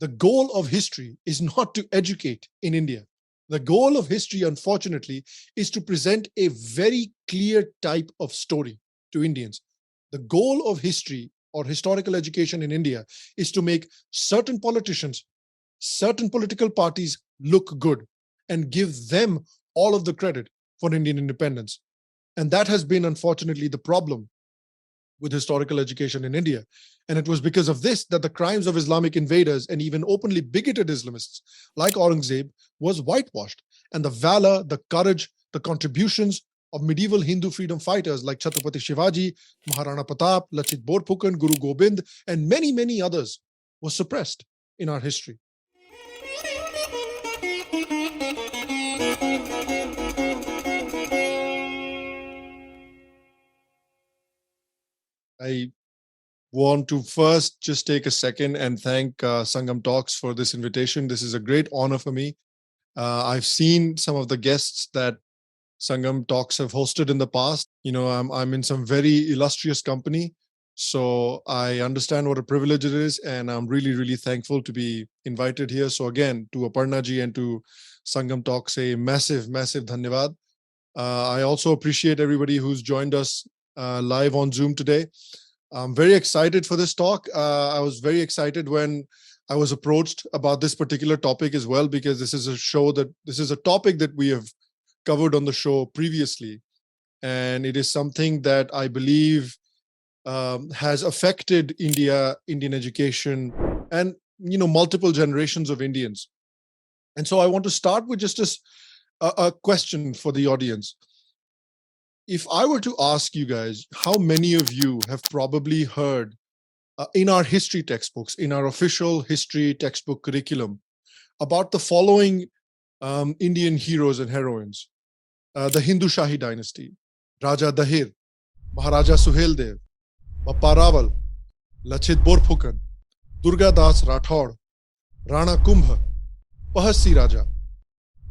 the goal of history is not to educate in India. The goal of history, unfortunately, is to present a very clear type of story to Indians. The goal of history or historical education in India is to make certain politicians, certain political parties look good and give them all of the credit for Indian independence. And that has been, unfortunately, the problem with historical education in India. And it was because of this that the crimes of Islamic invaders and even openly bigoted Islamists like Aurangzeb was whitewashed. And the valor, the courage, the contributions of medieval Hindu freedom fighters like Chhatrapati Shivaji, Maharana Pratap, Lachit Borphukan, Guru Gobind, and many, many others was suppressed in our history. I want to first just take a second and thank Sangam Talks for this invitation. This is a great honor for me. I've seen some of the guests that Sangam Talks have hosted in the past. You know, I'm in some very illustrious company, so I understand what a privilege it is, and I'm really, really thankful to be invited here. So again, to Aparna ji and to Sangam Talks, a massive, massive dhanyavad. I also appreciate everybody who's joined us live on Zoom today. I'm very excited for this talk. I was very excited when I was approached about this particular topic as well, because this is a topic that we have covered on the show previously. And it is something that I believe has affected Indian education and, you know, multiple generations of Indians. And so I want to start with just a question for the audience. If I were to ask you guys, how many of you have probably heard in our history textbooks, in our official history textbook curriculum, about the following Indian heroes and heroines? The Hindu Shahi dynasty, Raja Dahir, Maharaja Suheldev, Bappa Rawal, Lachit Borphukan, Durga Das Rathod, Rana Kumbha, Pahasi Raja,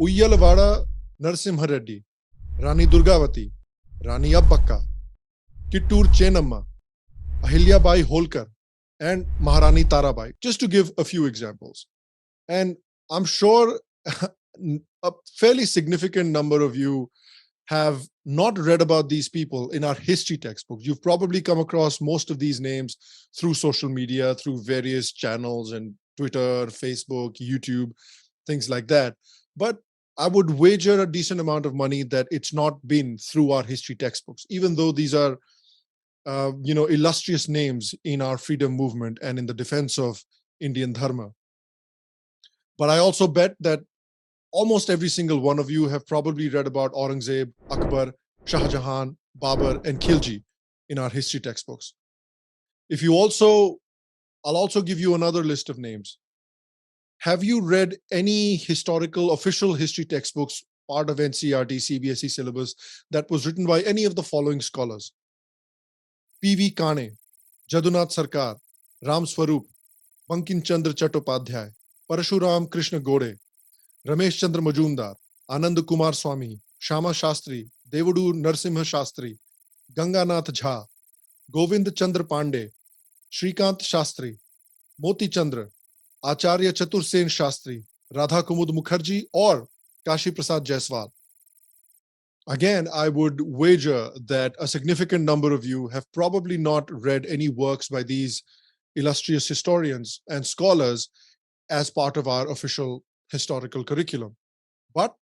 Uyyalwada Narsimha Reddy, Rani Durgavati, Rani Abbakka, Kittur Chenamma, Ahilyabai Holkar, and Maharani Tarabai, just to give a few examples. And I'm sure a fairly significant number of you have not read about these people in our history textbooks. You've probably come across most of these names through social media, through various channels and Twitter, Facebook, YouTube, things like that. But I would wager a decent amount of money that it's not been through our history textbooks, even though these are, illustrious names in our freedom movement and in the defense of Indian Dharma. But I also bet that almost every single one of you have probably read about Aurangzeb, Akbar, Shah Jahan, Babur, and Khilji in our history textbooks. I'll also give you another list of names. Have you read any historical official history textbooks, part of NCRT, CBSE syllabus, that was written by any of the following scholars? P.V. Kane, Jadunath Sarkar, Ram Swarup, Bankim Chandra Chattopadhyay, Parashuram Krishna Gode, Ramesh Chandra Majumdar, Anand Kumar Swami, Shama Shastri, Devadu Narsimha Shastri, Ganganath Jha, Govind Chandra Pandey, Shrikant Shastri, Moti Chandra, Acharya Chatur Sen Shastri, Radha Kumud Mukherjee, or Kashi Prasad Jaiswal. Again, I would wager that a significant number of you have probably not read any works by these illustrious historians and scholars as part of our official historical curriculum. But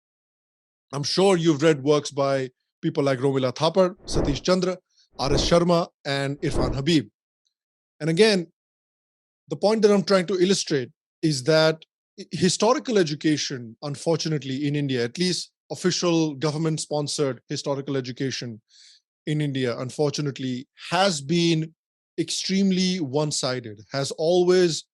I'm sure you've read works by people like Romila Thapar, Satish Chandra, R.S. Sharma, and Irfan Habib. And again, the point that I'm trying to illustrate is that historical education, unfortunately, in India, at least official government-sponsored historical education in India, unfortunately, has been extremely one-sided, has always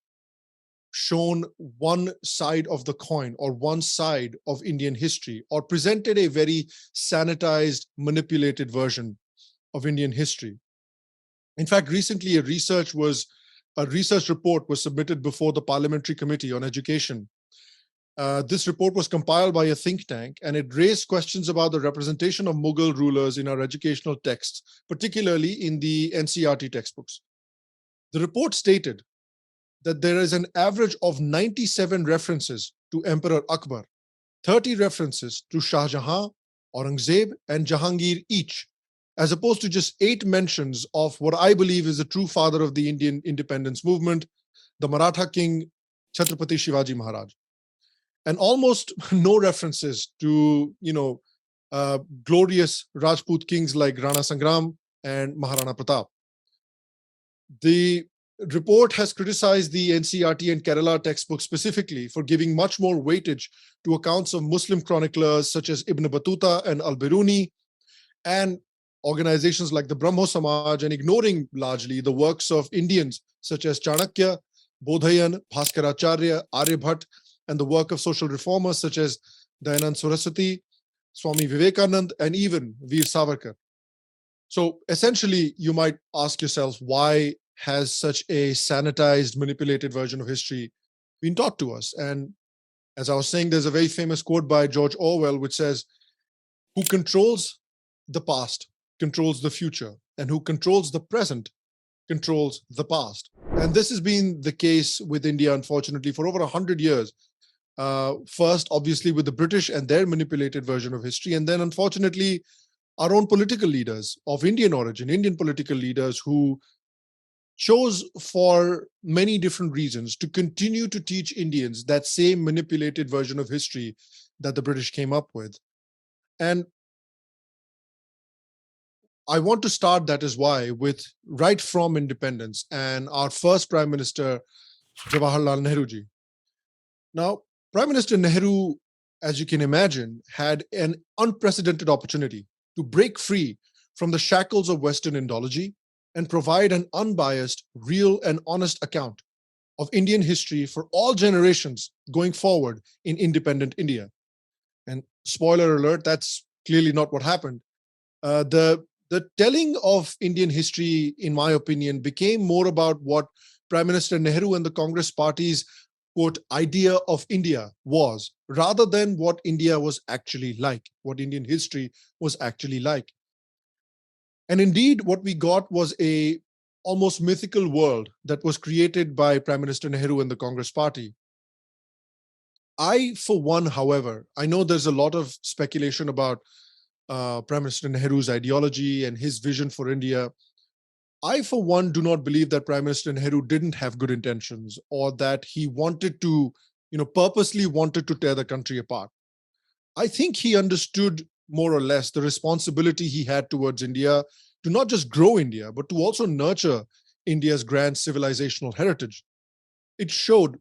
shown one side of the coin or one side of Indian history, or presented a very sanitized, manipulated version of Indian history. In fact, recently a research report was submitted before the Parliamentary Committee on Education. This report was compiled by a think tank, and it raised questions about the representation of Mughal rulers in our educational texts, particularly in the NCRT textbooks. The report stated that there is an average of 97 references to Emperor Akbar, 30 references to Shah Jahan, Aurangzeb, and Jahangir each, as opposed to just 8 mentions of what I believe is the true father of the Indian independence movement, the Maratha king, Chhatrapati Shivaji Maharaj. And almost no references to, glorious Rajput kings like Rana Sangram and Maharana Pratap. The report has criticized the NCRT and Kerala textbook specifically for giving much more weightage to accounts of Muslim chroniclers such as Ibn Battuta and Al-Biruni, and organizations like the Brahmo Samaj, and ignoring largely the works of Indians such as Chanakya, Bodhayan, Bhaskaracharya, Aryabhat, and the work of social reformers such as Dayanand Saraswati, Swami Vivekanand, and even Veer Savarkar. So essentially, you might ask yourself, why has such a sanitized, manipulated version of history been taught to us? And as I was saying, there's a very famous quote by George Orwell, which says, "Who controls the past controls the future, and who controls the present controls the past." And this has been the case with India, unfortunately, for over 100 years. First, obviously, with the British and their manipulated version of history, and then, unfortunately, our own political leaders of Indian origin, Indian political leaders who chose for many different reasons to continue to teach Indians that same manipulated version of history that the British came up with. And I want to start, that is why, with right from independence and our first Prime Minister, Jawaharlal Nehru ji. Now, Prime Minister Nehru, as you can imagine, had an unprecedented opportunity to break free from the shackles of Western ideology and provide an unbiased, real, and honest account of Indian history for all generations going forward in independent India. And spoiler alert, that's clearly not what happened. The telling of Indian history, in my opinion, became more about what Prime Minister Nehru and the Congress Party's, quote, idea of India was, rather than what India was actually like, what Indian history was actually like. And indeed, what we got was a almost mythical world that was created by Prime Minister Nehru and the Congress Party. I, for one, however, I know there's a lot of speculation about Prime Minister Nehru's ideology and his vision for India. I, for one, do not believe that Prime Minister Nehru didn't have good intentions, or that he wanted to, purposely wanted to tear the country apart. I think he understood more or less the responsibility he had towards India to not just grow India, but to also nurture India's grand civilizational heritage. It showed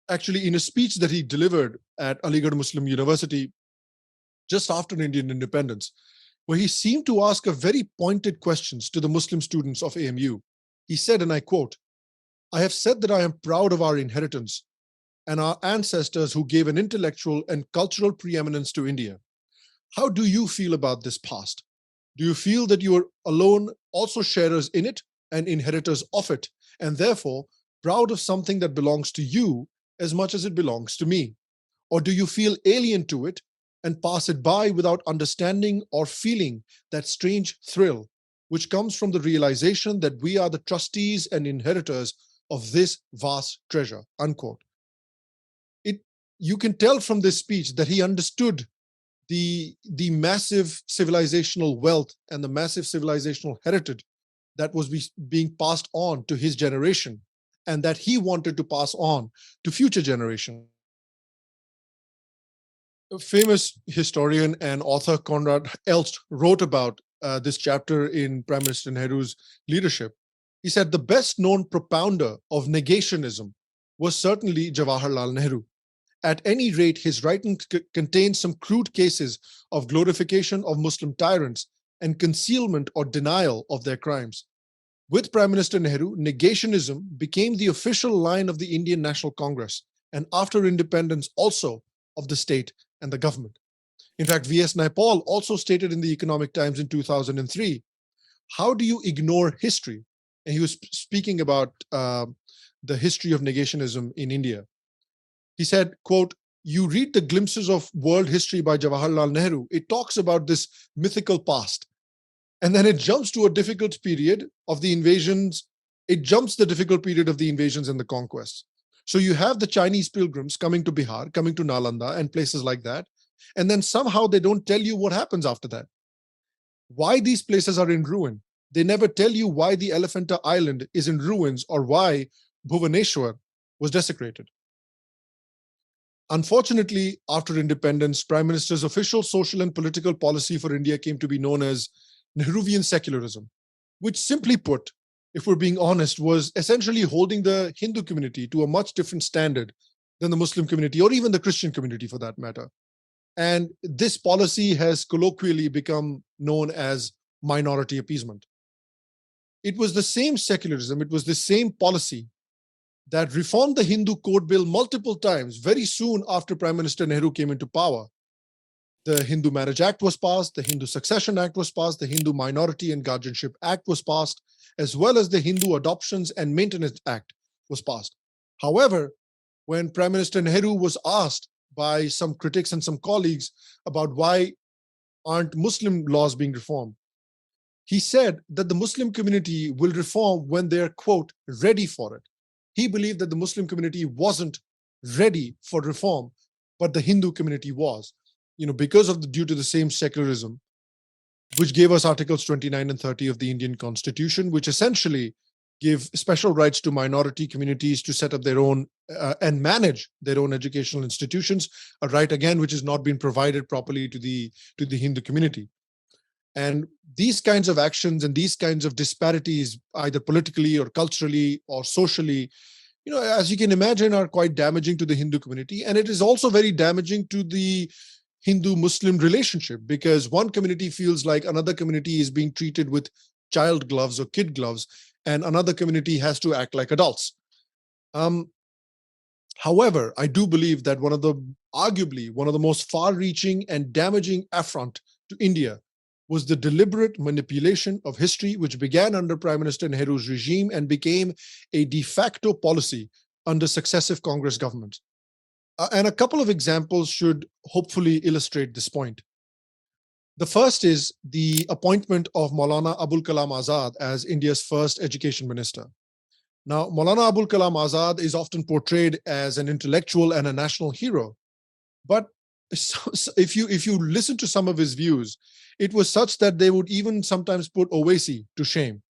actually in a speech that he delivered at Aligarh Muslim University just after Indian independence, where he seemed to ask a very pointed questions to the Muslim students of AMU. He said, and I quote, "I have said that I am proud of our inheritance and our ancestors who gave an intellectual and cultural preeminence to India. How do you feel about this past? Do you feel that you are alone also sharers in it and inheritors of it, and therefore proud of something that belongs to you as much as it belongs to me? Or do you feel alien to it and pass it by without understanding or feeling that strange thrill which comes from the realization that we are the trustees and inheritors of this vast treasure?" Unquote. You can tell from this speech that he understood the massive civilizational wealth and the massive civilizational heritage that was being passed on to his generation, and that he wanted to pass on to future generations. A famous historian and author Konrad Elst wrote about this chapter in Prime Minister Nehru's leadership. He said the best known propounder of negationism was certainly Jawaharlal Nehru. At any rate, his writing contains some crude cases of glorification of Muslim tyrants and concealment or denial of their crimes. With Prime Minister Nehru, negationism became the official line of the Indian National Congress, and after independence also of the state and the government. In fact, V.S. Naipaul also stated in the Economic Times in 2003, "How do you ignore history?" And he was speaking about the history of negationism in India. He said, quote, "You read the glimpses of world history by Jawaharlal Nehru. It talks about this mythical past. And then it jumps to a difficult period of the invasions. It jumps the difficult period of the invasions and the conquests. So you have the Chinese pilgrims coming to Bihar, coming to Nalanda and places like that. And then somehow they don't tell you what happens after that. Why these places are in ruin. They never tell you why the Elephanta Island is in ruins or why Bhuvaneshwar was desecrated. Unfortunately, after independence, Prime Minister's official social and political policy for India came to be known as Nehruvian secularism, which simply put, if we're being honest, was essentially holding the Hindu community to a much different standard than the Muslim community or even the Christian community for that matter. And this policy has colloquially become known as minority appeasement. It was the same secularism, it was the same policy that reformed the Hindu Code Bill multiple times very soon after Prime Minister Nehru came into power. The Hindu Marriage Act was passed, the Hindu Succession Act was passed, the Hindu Minority and Guardianship Act was passed, as well as the Hindu Adoptions and Maintenance Act was passed. However, when Prime Minister Nehru was asked by some critics and some colleagues about why aren't Muslim laws being reformed, he said that the Muslim community will reform when they're, quote, ready for it. He believed that the Muslim community wasn't ready for reform, but the Hindu community was, because of due to the same secularism, which gave us Articles 29 and 30 of the Indian Constitution, which essentially give special rights to minority communities to set up their own and manage their own educational institutions, a right again which has not been provided properly to the Hindu community. And these kinds of actions and these kinds of disparities, either politically or culturally or socially, as you can imagine, are quite damaging to the Hindu community. And it is also very damaging to the Hindu-Muslim relationship, because one community feels like another community is being treated with child gloves or kid gloves, and another community has to act like adults. However, I do believe that arguably one of the most far-reaching and damaging affront to India was the deliberate manipulation of history, which began under Prime Minister Nehru's regime and became a de facto policy under successive Congress governments. And a couple of examples should hopefully illustrate this point. The first is the appointment of Maulana Abul Kalam Azad as India's first education minister. Now, Maulana Abul Kalam Azad is often portrayed as an intellectual and a national hero, but if you listen to some of his views, it was such that they would even sometimes put Owaisi to shame.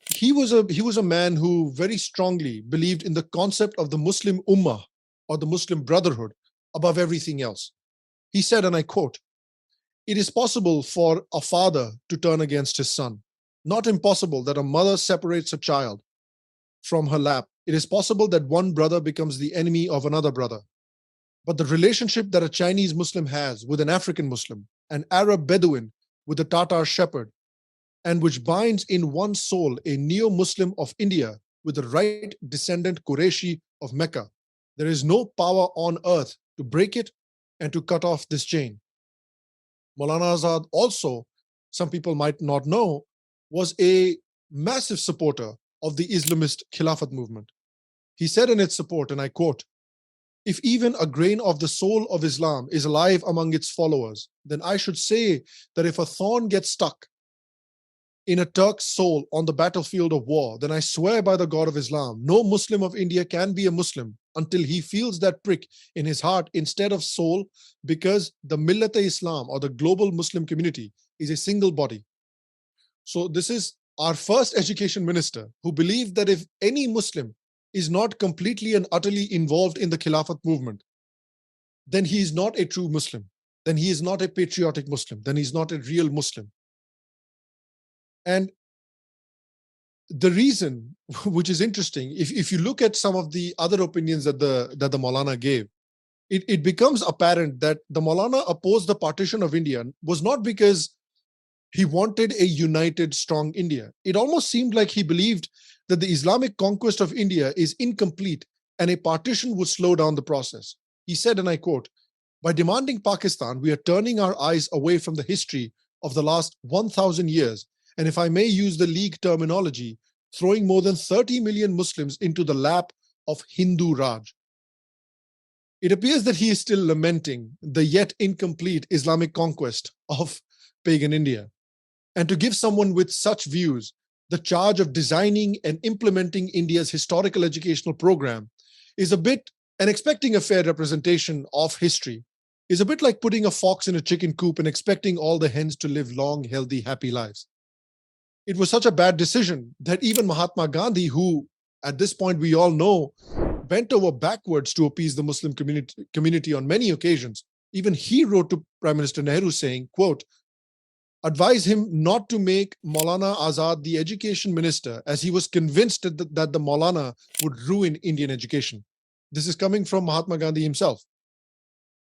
He was a man who very strongly believed in the concept of the Muslim Ummah or the Muslim Brotherhood above everything else. He said, and I quote, "It is possible for a father to turn against his son, not impossible that a mother separates a child from her lap. It is possible that one brother becomes the enemy of another brother. But the relationship that a Chinese Muslim has with an African Muslim, an Arab Bedouin with a Tatar shepherd, and which binds in one soul a neo-Muslim of India with the right descendant Qureshi of Mecca, there is no power on earth to break it and to cut off this chain." Maulana Azad also, some people might not know, was a massive supporter of the Islamist Khilafat movement. He said in its support, and I quote, "If even a grain of the soul of Islam is alive among its followers, then I should say that if a thorn gets stuck in a Turk's soul on the battlefield of war, then I swear by the God of Islam, no Muslim of India can be a Muslim until he feels that prick in his heart instead of soul, because the Millat-e-Islam or the global Muslim community is a single body." So this is our first education minister who believed that if any Muslim is not completely and utterly involved in the Khilafat movement, then he is not a true Muslim, then he is not a patriotic Muslim, then he's not a real Muslim. And the reason, which is interesting, if you look at some of the other opinions that the Maulana gave, it becomes apparent that the Maulana opposed the partition of India was not because he wanted a united, strong India. It almost seemed like he believed that the Islamic conquest of India is incomplete and a partition would slow down the process. He said, and I quote, "By demanding Pakistan, we are turning our eyes away from the history of the last 1,000 years, and if I may use the League terminology, throwing more than 30 million Muslims into the lap of Hindu Raj." It appears that he is still lamenting the yet incomplete Islamic conquest of pagan India. And to give someone with such views the charge of designing and implementing India's historical educational program is a bit, and expecting a fair representation of history is a bit like putting a fox in a chicken coop and expecting all the hens to live long, healthy, happy lives. It was such a bad decision that even Mahatma Gandhi, who at this point we all know bent over backwards to appease the Muslim community on many occasions, even he wrote to Prime Minister Nehru saying, quote, advise him not to make Maulana Azad the education minister, as he was convinced that the Maulana would ruin Indian education. This is coming from Mahatma Gandhi himself.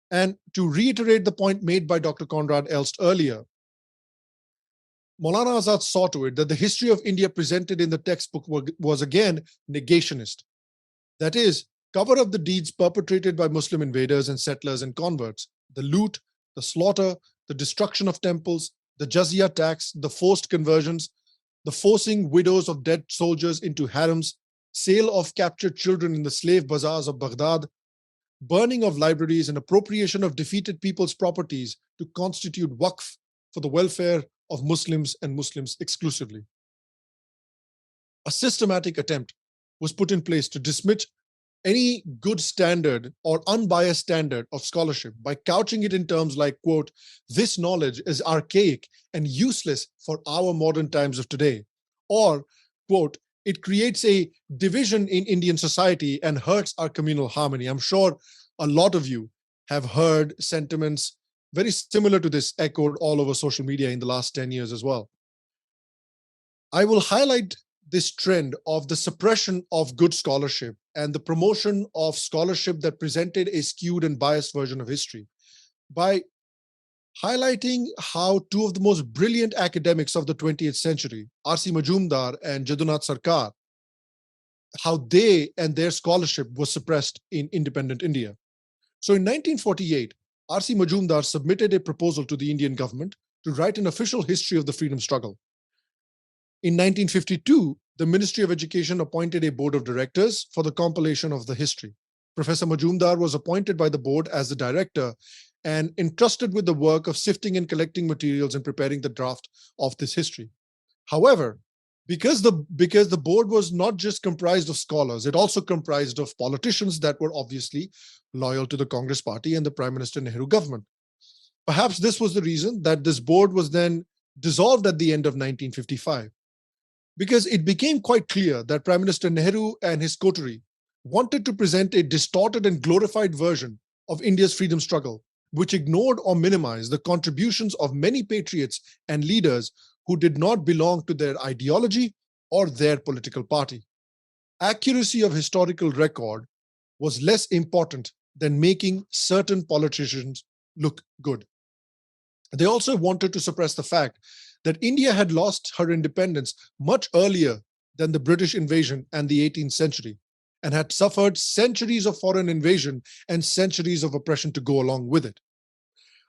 And to reiterate the point made by Dr. Conrad Elst earlier, Maulana Azad saw to it that the history of India presented in the textbook was again negationist. That is, cover up the deeds perpetrated by Muslim invaders and settlers and converts, the loot, the slaughter, the destruction of temples, the jizya tax, the forced conversions, the forcing widows of dead soldiers into harems, sale of captured children in the slave bazaars of Baghdad, burning of libraries and appropriation of defeated people's properties to constitute waqf for the welfare of Muslims and Muslims exclusively. A systematic attempt was put in place to dismiss any good standard or unbiased standard of scholarship by couching it in terms like, quote, this knowledge is archaic and useless for our modern times of today, or, quote, it creates a division in Indian society and hurts our communal harmony. I'm sure a lot of you have heard sentiments very similar to this echoed all over social media in the last 10 years as well. I will highlight this trend of the suppression of good scholarship and the promotion of scholarship that presented a skewed and biased version of history by highlighting how two of the most brilliant academics of the 20th century, R.C. Majumdar and Jadunath Sarkar, how they and their scholarship was suppressed in independent India. So in 1948, R.C. Majumdar submitted a proposal to the Indian government to write an official history of the freedom struggle. In 1952, the Ministry of Education appointed a board of directors for the compilation of the history. Professor Majumdar was appointed by the board as the director and entrusted with the work of sifting and collecting materials and preparing the draft of this history. However, because the board was not just comprised of scholars, it also comprised of politicians that were obviously loyal to the Congress party and the Prime Minister Nehru government. Perhaps this was the reason that this board was then dissolved at the end of 1955. Because it became quite clear that Prime Minister Nehru and his coterie wanted to present a distorted and glorified version of India's freedom struggle, which ignored or minimized the contributions of many patriots and leaders who did not belong to their ideology or their political party. Accuracy of historical record was less important than making certain politicians look good. They also wanted to suppress the fact that India had lost her independence much earlier than the British invasion and the 18th century, and had suffered centuries of foreign invasion and centuries of oppression to go along with it.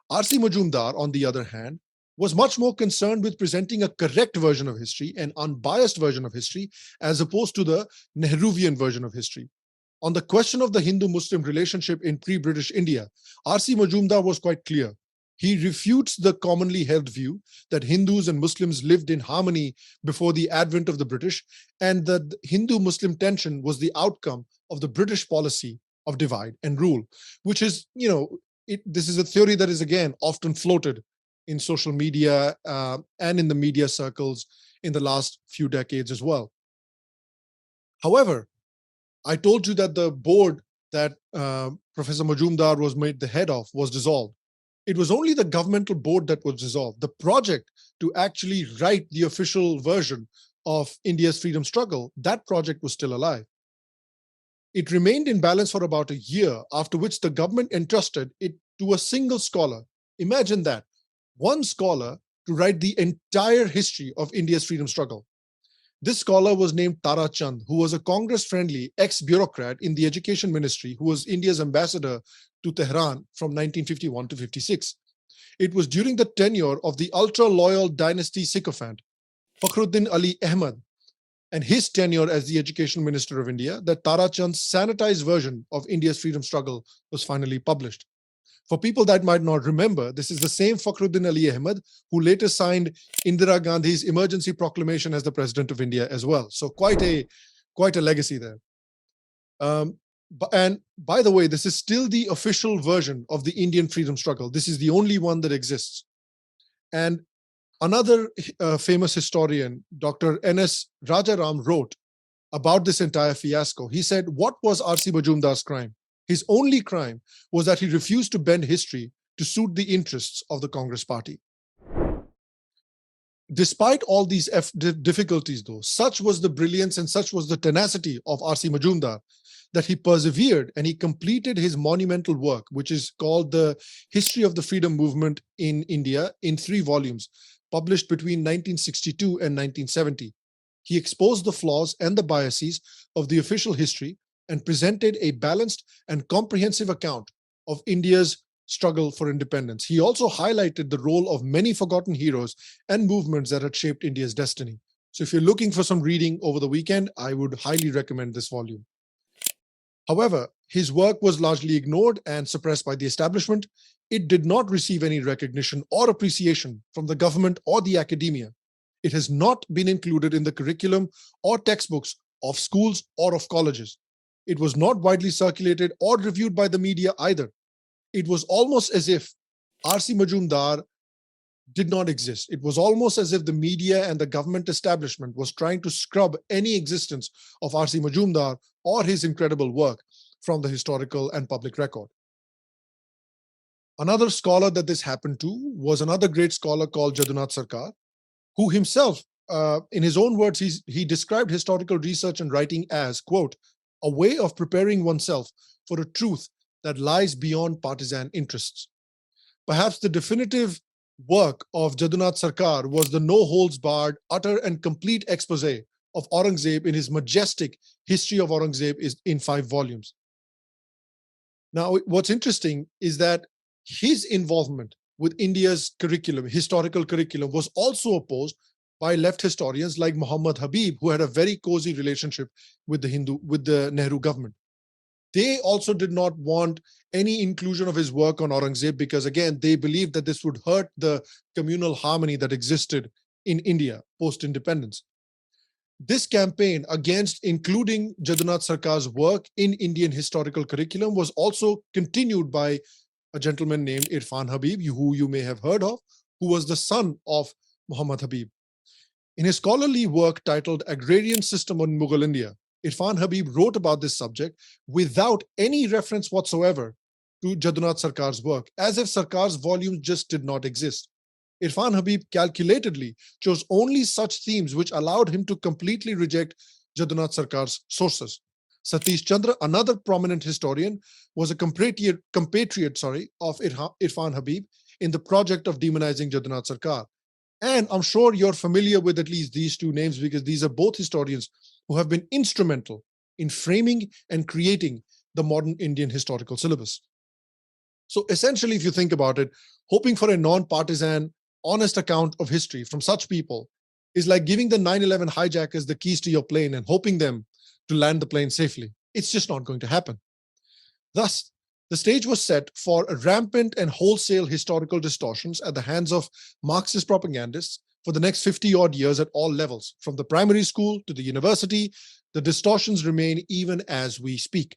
R.C. Majumdar, on the other hand, was much more concerned with presenting a correct version of history, an unbiased version of history, as opposed to the Nehruvian version of history. On the question of the Hindu-Muslim relationship in pre-British India, R.C. Majumdar was quite clear. He refutes the commonly held view that Hindus and Muslims lived in harmony before the advent of the British, and that the Hindu-Muslim tension was the outcome of the British policy of divide and rule, which is, this is a theory that is again often floated in social media and in the media circles in the last few decades as well. However, I told you that the board that Professor Majumdar was made the head of was dissolved. It was only the governmental board that was dissolved. The project to actually write the official version of India's freedom struggle, that project was still alive. It remained in balance for about a year, after which the government entrusted it to a single scholar. Imagine that, one scholar to write the entire history of India's freedom struggle. This scholar was named Tara Chand, who was a Congress-friendly ex-bureaucrat in the education ministry who was India's ambassador to Tehran from 1951 to 56. It was during the tenure of the ultra-loyal dynasty sycophant, Fakhruddin Ali Ahmad, and his tenure as the education minister of India, that Tara Chand's sanitized version of India's freedom struggle was finally published. For people that might not remember, this is the same Fakhruddin Ali Ahmad who later signed Indira Gandhi's emergency proclamation as the president of India as well. So quite a legacy there. And by the way, this is still the official version of the Indian freedom struggle. This is the only one that exists. And another famous historian, Dr. N.S. Rajaram, wrote about this entire fiasco. He said, what was R.C. Majumdar's crime? His only crime was that he refused to bend history to suit the interests of the Congress party. Despite all these difficulties, though, such was the brilliance and such was the tenacity of R.C. Majumdar that he persevered and he completed his monumental work, which is called The History of the Freedom Movement in India, in 3 volumes, published between 1962 and 1970. He exposed the flaws and the biases of the official history and presented a balanced and comprehensive account of India's struggle for independence. He also highlighted the role of many forgotten heroes and movements that had shaped India's destiny. So if you're looking for some reading over the weekend, I would highly recommend this volume. However, his work was largely ignored and suppressed by the establishment. It did not receive any recognition or appreciation from the government or the academia. It has not been included in the curriculum or textbooks of schools or of colleges. It was not widely circulated or reviewed by the media either. It was almost as if R.C. Majumdar did not exist. It was almost as if the media and the government establishment was trying to scrub any existence of R.C. Majumdar or his incredible work from the historical and public record. Another scholar that this happened to was another great scholar called Jadunath Sarkar, who himself, in his own words, he described historical research and writing as, quote, a way of preparing oneself for a truth that lies beyond partisan interests. Perhaps the definitive work of Jadunath Sarkar was the no-holds-barred, utter and complete expose of Aurangzeb in his majestic History of Aurangzeb is in 5 volumes. Now, what's interesting is that his involvement with India's curriculum, historical curriculum, was also opposed by left historians like Muhammad Habib, who had a very cozy relationship with the Nehru government. They also did not want any inclusion of his work on Aurangzeb because, again, they believed that this would hurt the communal harmony that existed in India post-independence. This campaign against including Jadunath Sarkar's work in Indian historical curriculum was also continued by a gentleman named Irfan Habib, who you may have heard of, who was the son of Muhammad Habib. In his scholarly work titled Agrarian System in Mughal India, Irfan Habib wrote about this subject without any reference whatsoever to Jadunath Sarkar's work, as if Sarkar's volumes just did not exist. Irfan Habib calculatedly chose only such themes which allowed him to completely reject Jadunath Sarkar's sources. Satish Chandra, another prominent historian, was a compatriot of Irfan Habib in the project of demonizing Jadunath Sarkar. And I'm sure you're familiar with at least these 2 names because these are both historians who have been instrumental in framing and creating the modern Indian historical syllabus. So essentially, if you think about it, hoping for a non-partisan, honest account of history from such people is like giving the 9/11 hijackers the keys to your plane and hoping them to land the plane safely. It's just not going to happen. Thus, the stage was set for rampant and wholesale historical distortions at the hands of Marxist propagandists for the next 50-odd years at all levels, from the primary school to the university. The distortions remain even as we speak.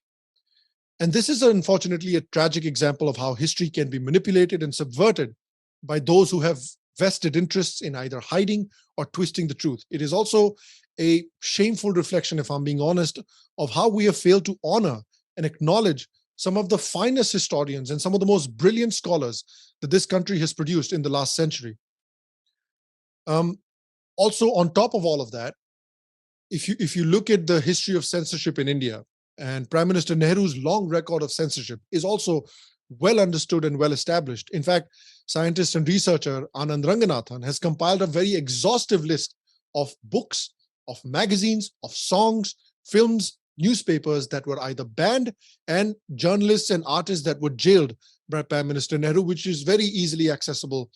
And this is unfortunately a tragic example of how history can be manipulated and subverted by those who have vested interests in either hiding or twisting the truth. It is also a shameful reflection, if I'm being honest, of how we have failed to honor and acknowledge some of the finest historians and some of the most brilliant scholars that this country has produced in the last century. Also, on top of all of that, if you look at the history of censorship in India, and Prime Minister Nehru's long record of censorship is also well understood and well established. In fact, scientist and researcher Anand Ranganathan has compiled a very exhaustive list of books, of magazines, of songs, films, newspapers that were either banned, and journalists and artists that were jailed by Prime Minister Nehru, which is very easily accessible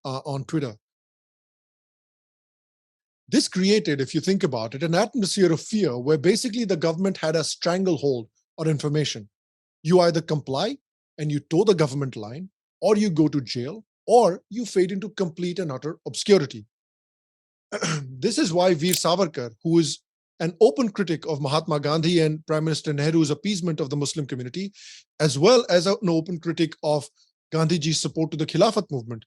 on Twitter. This created, if you think about it, an atmosphere of fear where basically the government had a stranglehold on information. You either comply and you toe the government line, or you go to jail, or you fade into complete and utter obscurity. This is why Veer Savarkar, who is an open critic of Mahatma Gandhi and Prime Minister Nehru's appeasement of the Muslim community, as well as an open critic of Gandhiji's support to the Khilafat movement,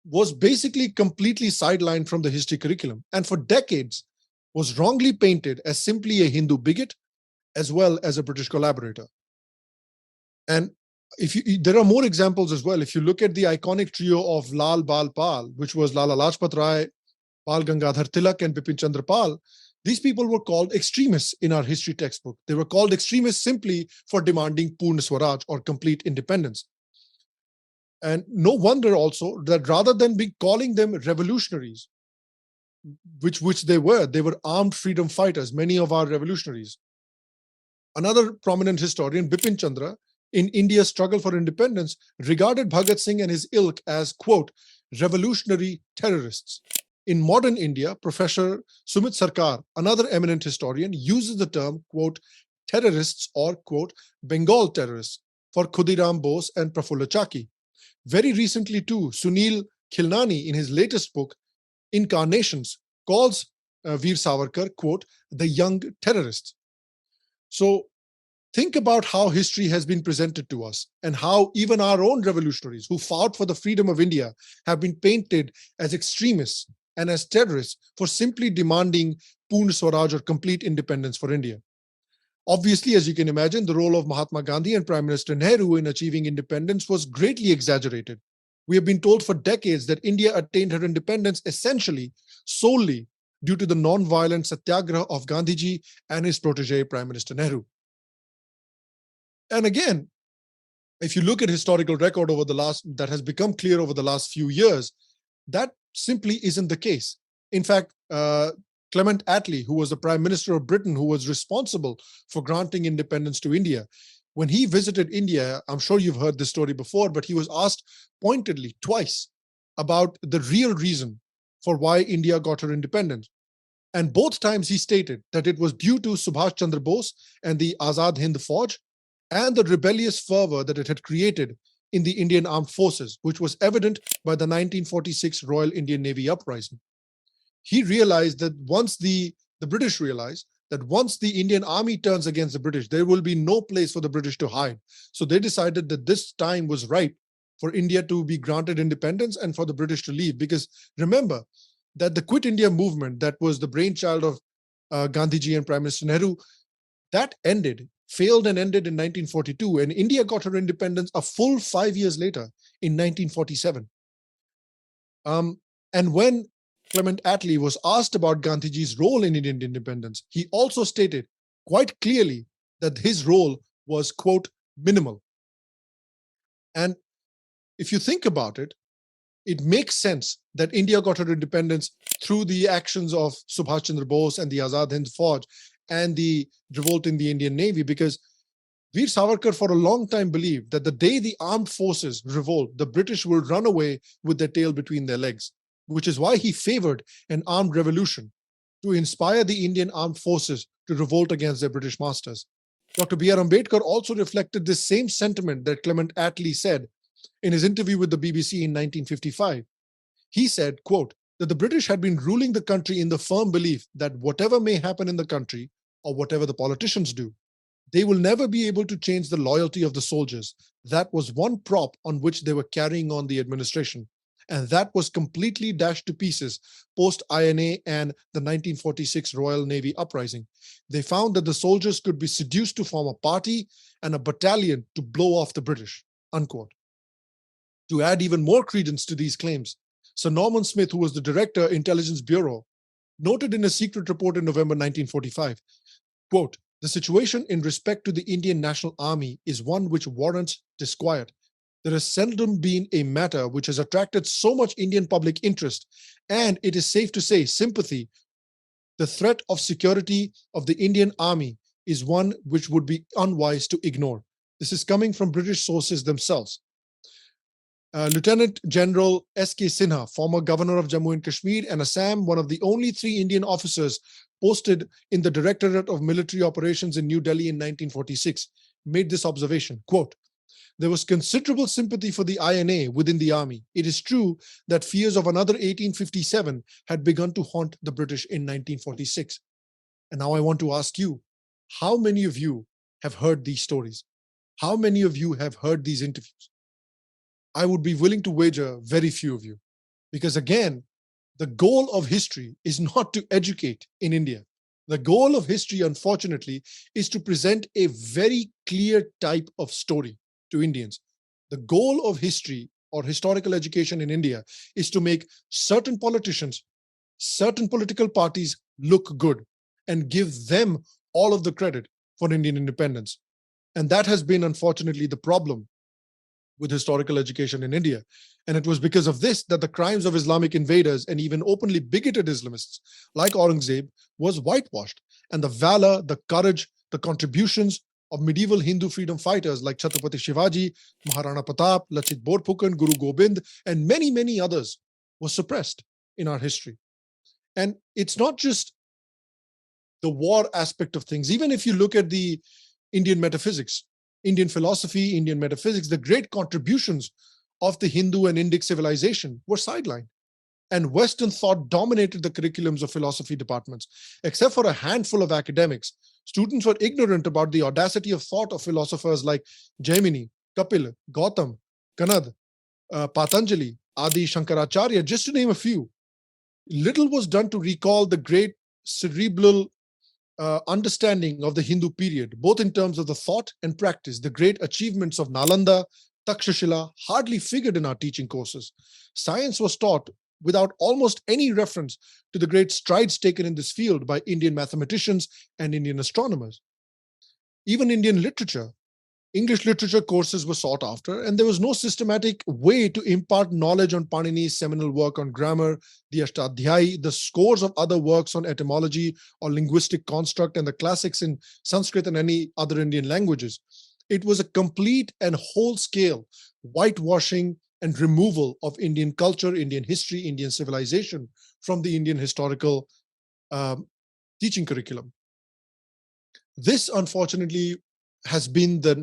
was basically completely sidelined from the history curriculum, and for decades was wrongly painted as simply a Hindu bigot as well as a British collaborator. And there are more examples as well. If you look at the iconic trio of Lal Bal Pal, which was Lala Lajpat Rai, Bal Gangadhar Tilak, and Bipin Chandra Pal, these people were called extremists in our history textbook. They were called extremists simply for demanding Purna Swaraj, or complete independence. And no wonder also that rather than calling them revolutionaries, which they were armed freedom fighters, many of our revolutionaries. Another prominent historian, Bipin Chandra, in India's struggle for independence, regarded Bhagat Singh and his ilk as, quote, revolutionary terrorists. In modern India, Professor Sumit Sarkar, another eminent historian, uses the term, quote, terrorists, or, quote, Bengal terrorists, for Khudiram Bose and Prafulla Chaki. Very recently, too, Sunil Khilnani, in his latest book, Incarnations, calls Veer Savarkar, quote, the young terrorists. So think about how history has been presented to us and how even our own revolutionaries who fought for the freedom of India have been painted as extremists and as terrorists for simply demanding Purna Swaraj, or complete independence for India. Obviously, as you can imagine, the role of Mahatma Gandhi and Prime Minister Nehru in achieving independence was greatly exaggerated. We have been told for decades that India attained her independence essentially solely due to the non-violent satyagraha of Gandhiji and his protege, Prime Minister Nehru. And again, if you look at historical record that has become clear over the last few years, that simply isn't the case. In fact, Clement Attlee, who was the Prime Minister of Britain, who was responsible for granting independence to India, when he visited India, I'm sure you've heard this story before, but he was asked pointedly twice about the real reason for why India got her independence. And both times he stated that it was due to Subhash Chandra Bose and the Azad Hind Fauj and the rebellious fervor that it had created in the Indian armed forces, which was evident by the 1946 Royal Indian Navy uprising. He realized that the British realized that once the Indian army turns against the British, there will be no place for the British to hide. So they decided that this time was right for India to be granted independence and for the British to leave. Because remember that the Quit India movement, that was the brainchild of Gandhiji and Prime Minister Nehru, that failed and ended in 1942, and India got her independence a full 5 years later in 1947. And when Clement Attlee was asked about Gandhiji's role in Indian independence, he also stated quite clearly that his role was, quote, minimal. And if you think about it, it makes sense that India got her independence through the actions of Subhash Chandra Bose and the Azad Hind Fauj and the revolt in the Indian Navy, because Veer Savarkar for a long time believed that the day the armed forces revolt, the British will run away with their tail between their legs, which is why he favored an armed revolution to inspire the Indian armed forces to revolt against their British masters. Dr. B.R. Ambedkar also reflected this same sentiment that Clement Attlee said in his interview with the BBC in 1955. He said, quote, that the British had been ruling the country in the firm belief that whatever may happen in the country or whatever the politicians do, they will never be able to change the loyalty of the soldiers. That was one prop on which they were carrying on the administration. And that was completely dashed to pieces post-INA and the 1946 Royal Navy uprising. They found that the soldiers could be seduced to form a party and a battalion to blow off the British, unquote. To add even more credence to these claims, Sir Norman Smith, who was the director, Intelligence Bureau, noted in a secret report in November 1945, quote, the situation in respect to the Indian National Army is one which warrants disquiet. There has seldom been a matter which has attracted so much Indian public interest, and it is safe to say sympathy. The threat of security of the Indian Army is one which would be unwise to ignore. This is coming from British sources themselves. Lieutenant General S.K. Sinha, former governor of Jammu and Kashmir and Assam, one of the only 3 Indian officers posted in the Directorate of Military Operations in New Delhi in 1946, made this observation, quote, there was considerable sympathy for the INA within the army. It is true that fears of another 1857 had begun to haunt the British in 1946. And now I want to ask you, how many of you have heard these stories? How many of you have heard these interviews? I would be willing to wager very few of you. Because again, the goal of history is not to educate in India. The goal of history, unfortunately, is to present a very clear type of story to Indians. The goal of history or historical education in India is to make certain politicians, certain political parties look good and give them all of the credit for Indian independence. And that has been, unfortunately, the problem with historical education in India. And it was because of this that the crimes of Islamic invaders and even openly bigoted Islamists like Aurangzeb was whitewashed. And the valor, the courage, the contributions of medieval Hindu freedom fighters like Chhatrapati Shivaji, Maharana Pratap, Lachit Borphukan, Guru Gobind, and many, many others was suppressed in our history. And it's not just the war aspect of things. Even if you look at the Indian metaphysics, Indian philosophy, Indian metaphysics, the great contributions of the Hindu and Indic civilization were sidelined. And Western thought dominated the curriculums of philosophy departments. Except for a handful of academics, students were ignorant about the audacity of thought of philosophers like Jaimini, Kapil, Gautam, Kanad, Patanjali, Adi Shankaracharya, just to name a few. Little was done to recall the great cerebral understanding of the Hindu period, both in terms of the thought and practice. The great achievements of Nalanda, Takshashila hardly figured in our teaching courses. Science was taught without almost any reference to the great strides taken in this field by Indian mathematicians and Indian astronomers. Even Indian literature, English literature courses were sought after, and there was no systematic way to impart knowledge on Panini's seminal work on grammar, the Ashtadhyayi, the scores of other works on etymology or linguistic construct, and the classics in Sanskrit and any other Indian languages. It was a complete and whole-scale whitewashing and removal of Indian culture, Indian history, Indian civilization from the Indian historical teaching curriculum. This, unfortunately, has been the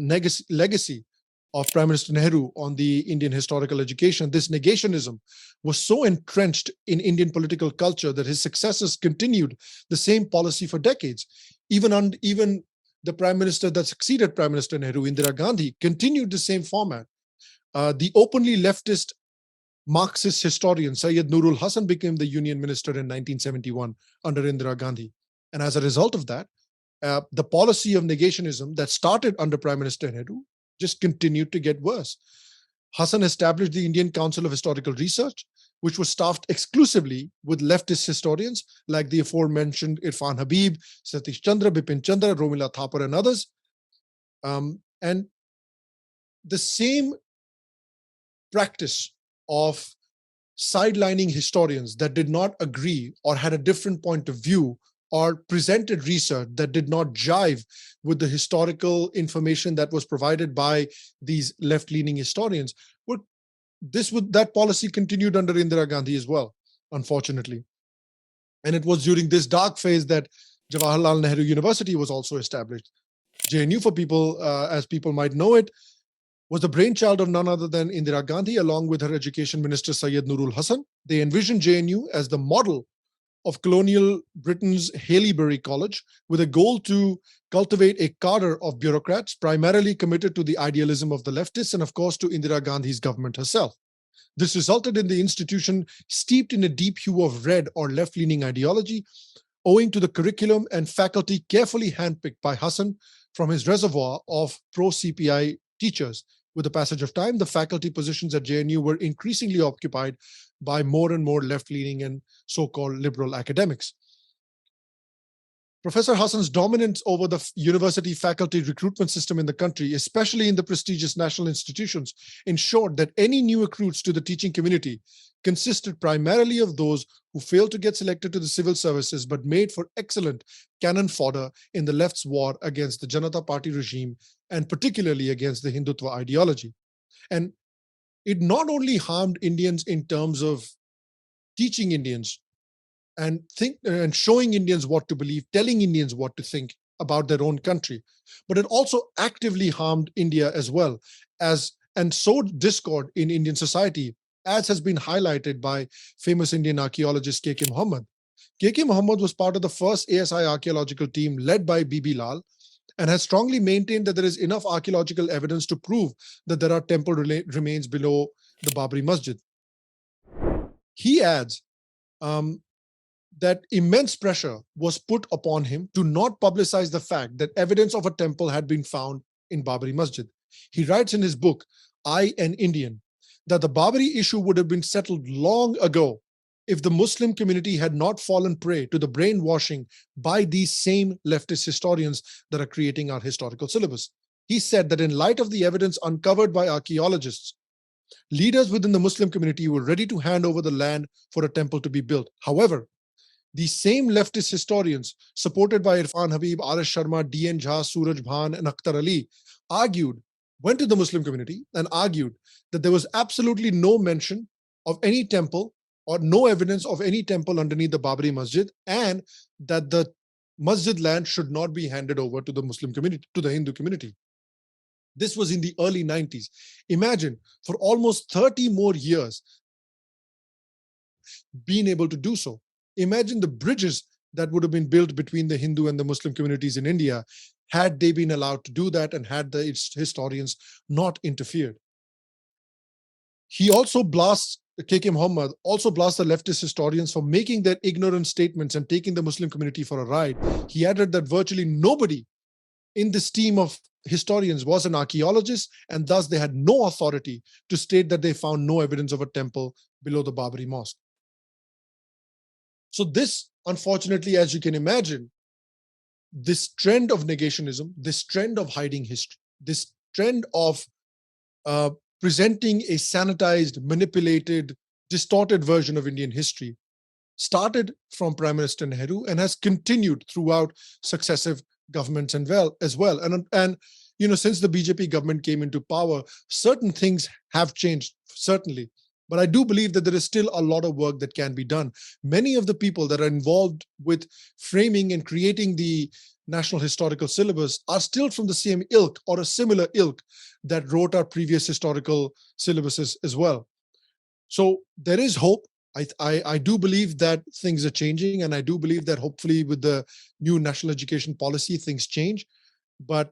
legacy of Prime Minister Nehru on the Indian historical education. This negationism was so entrenched in Indian political culture that his successors continued the same policy for decades. Even the Prime Minister that succeeded Prime Minister Nehru, Indira Gandhi, continued the same format. The openly leftist Marxist historian Syed Nurul Hasan became the Union Minister in 1971 under Indira Gandhi. And as a result of that, the policy of negationism that started under Prime Minister Nehru just continued to get worse. Hasan established the Indian Council of Historical Research, which was staffed exclusively with leftist historians like the aforementioned Irfan Habib, Satish Chandra, Bipin Chandra, Romila Thapar, and others. And the same practice of sidelining historians that did not agree or had a different point of view or presented research that did not jive with the historical information that was provided by these left-leaning historians, that policy continued under Indira Gandhi as well, unfortunately. And it was during this dark phase that Jawaharlal Nehru University was also established. JNU, for people, as people might know it, was the brainchild of none other than Indira Gandhi, along with her education minister, Syed Nurul Hasan. They envisioned JNU as the model of colonial Britain's Haileybury College, with a goal to cultivate a cadre of bureaucrats primarily committed to the idealism of the leftists and, of course, to Indira Gandhi's government herself. This resulted in the institution steeped in a deep hue of red or left-leaning ideology, owing to the curriculum and faculty carefully handpicked by Hasan from his reservoir of pro-CPI teachers. With the passage of time, the faculty positions at JNU were increasingly occupied by more and more left-leaning and so-called liberal academics. Professor Hasan's dominance over the university faculty recruitment system in the country, especially in the prestigious national institutions, ensured that any new recruits to the teaching community consisted primarily of those who failed to get selected to the civil services but made for excellent cannon fodder in the left's war against the Janata Party regime and particularly against the Hindutva ideology. And it not only harmed Indians in terms of teaching Indians and showing Indians what to believe, telling Indians what to think about their own country, but it also actively harmed India as well, and sowed discord in Indian society, as has been highlighted by famous Indian archaeologist K.K. Muhammad. K.K. Mohammed was part of the first ASI archaeological team led by Bibi Lal and has strongly maintained that there is enough archaeological evidence to prove that there are temple remains below the Babri Masjid. He adds that immense pressure was put upon him to not publicize the fact that evidence of a temple had been found in Babri Masjid. He writes in his book, I, an Indian, that the Babri issue would have been settled long ago if the Muslim community had not fallen prey to the brainwashing by these same leftist historians that are creating our historical syllabus. He said that in light of the evidence uncovered by archaeologists, leaders within the Muslim community were ready to hand over the land for a temple to be built. However, these same leftist historians, supported by Irfan Habib, R.S. Sharma, D.N. Jha, Suraj Bhan, and Akhtar Ali, went to the Muslim community and argued that there was absolutely no mention of any temple or no evidence of any temple underneath the Babri Masjid, and that the masjid land should not be handed over to the Muslim community, to the Hindu community. This was in the early 90s. Imagine, for almost 30 more years, being able to do so. Imagine the bridges that would have been built between the Hindu and the Muslim communities in India had they been allowed to do that and had the historians not interfered. He also blasts, K.K. Mohammed also blasts the leftist historians for making their ignorant statements and taking the Muslim community for a ride. He added that virtually nobody in this team of historians was an archaeologist, and thus they had no authority to state that they found no evidence of a temple below the Babri Mosque. So this, unfortunately, as you can imagine, this trend of negationism, this trend of hiding history, this trend of presenting a sanitized, manipulated, distorted version of Indian history started from Prime Minister Nehru and has continued throughout successive governments as well. And you know, since the BJP government came into power, certain things have changed, certainly. But I do believe that there is still a lot of work that can be done. Many of the people that are involved with framing and creating the National Historical Syllabus are still from the same ilk or a similar ilk that wrote our previous historical syllabuses as well. So there is hope. I do believe that things are changing, and I do believe that hopefully with the new national education policy, things change. But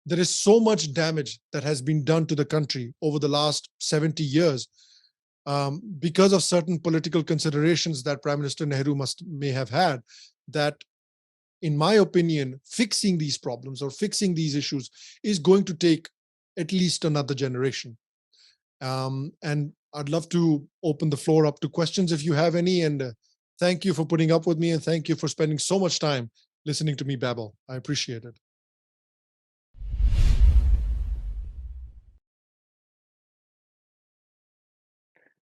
there is so much damage that has been done to the country over the last 70 years because of certain political considerations that Prime Minister Nehru may have had, that in my opinion, fixing these problems or fixing these issues is going to take at least another generation. And I'd love to open the floor up to questions if you have any. And thank you for putting up with me, and thank you for spending so much time listening to me babble. I appreciate it.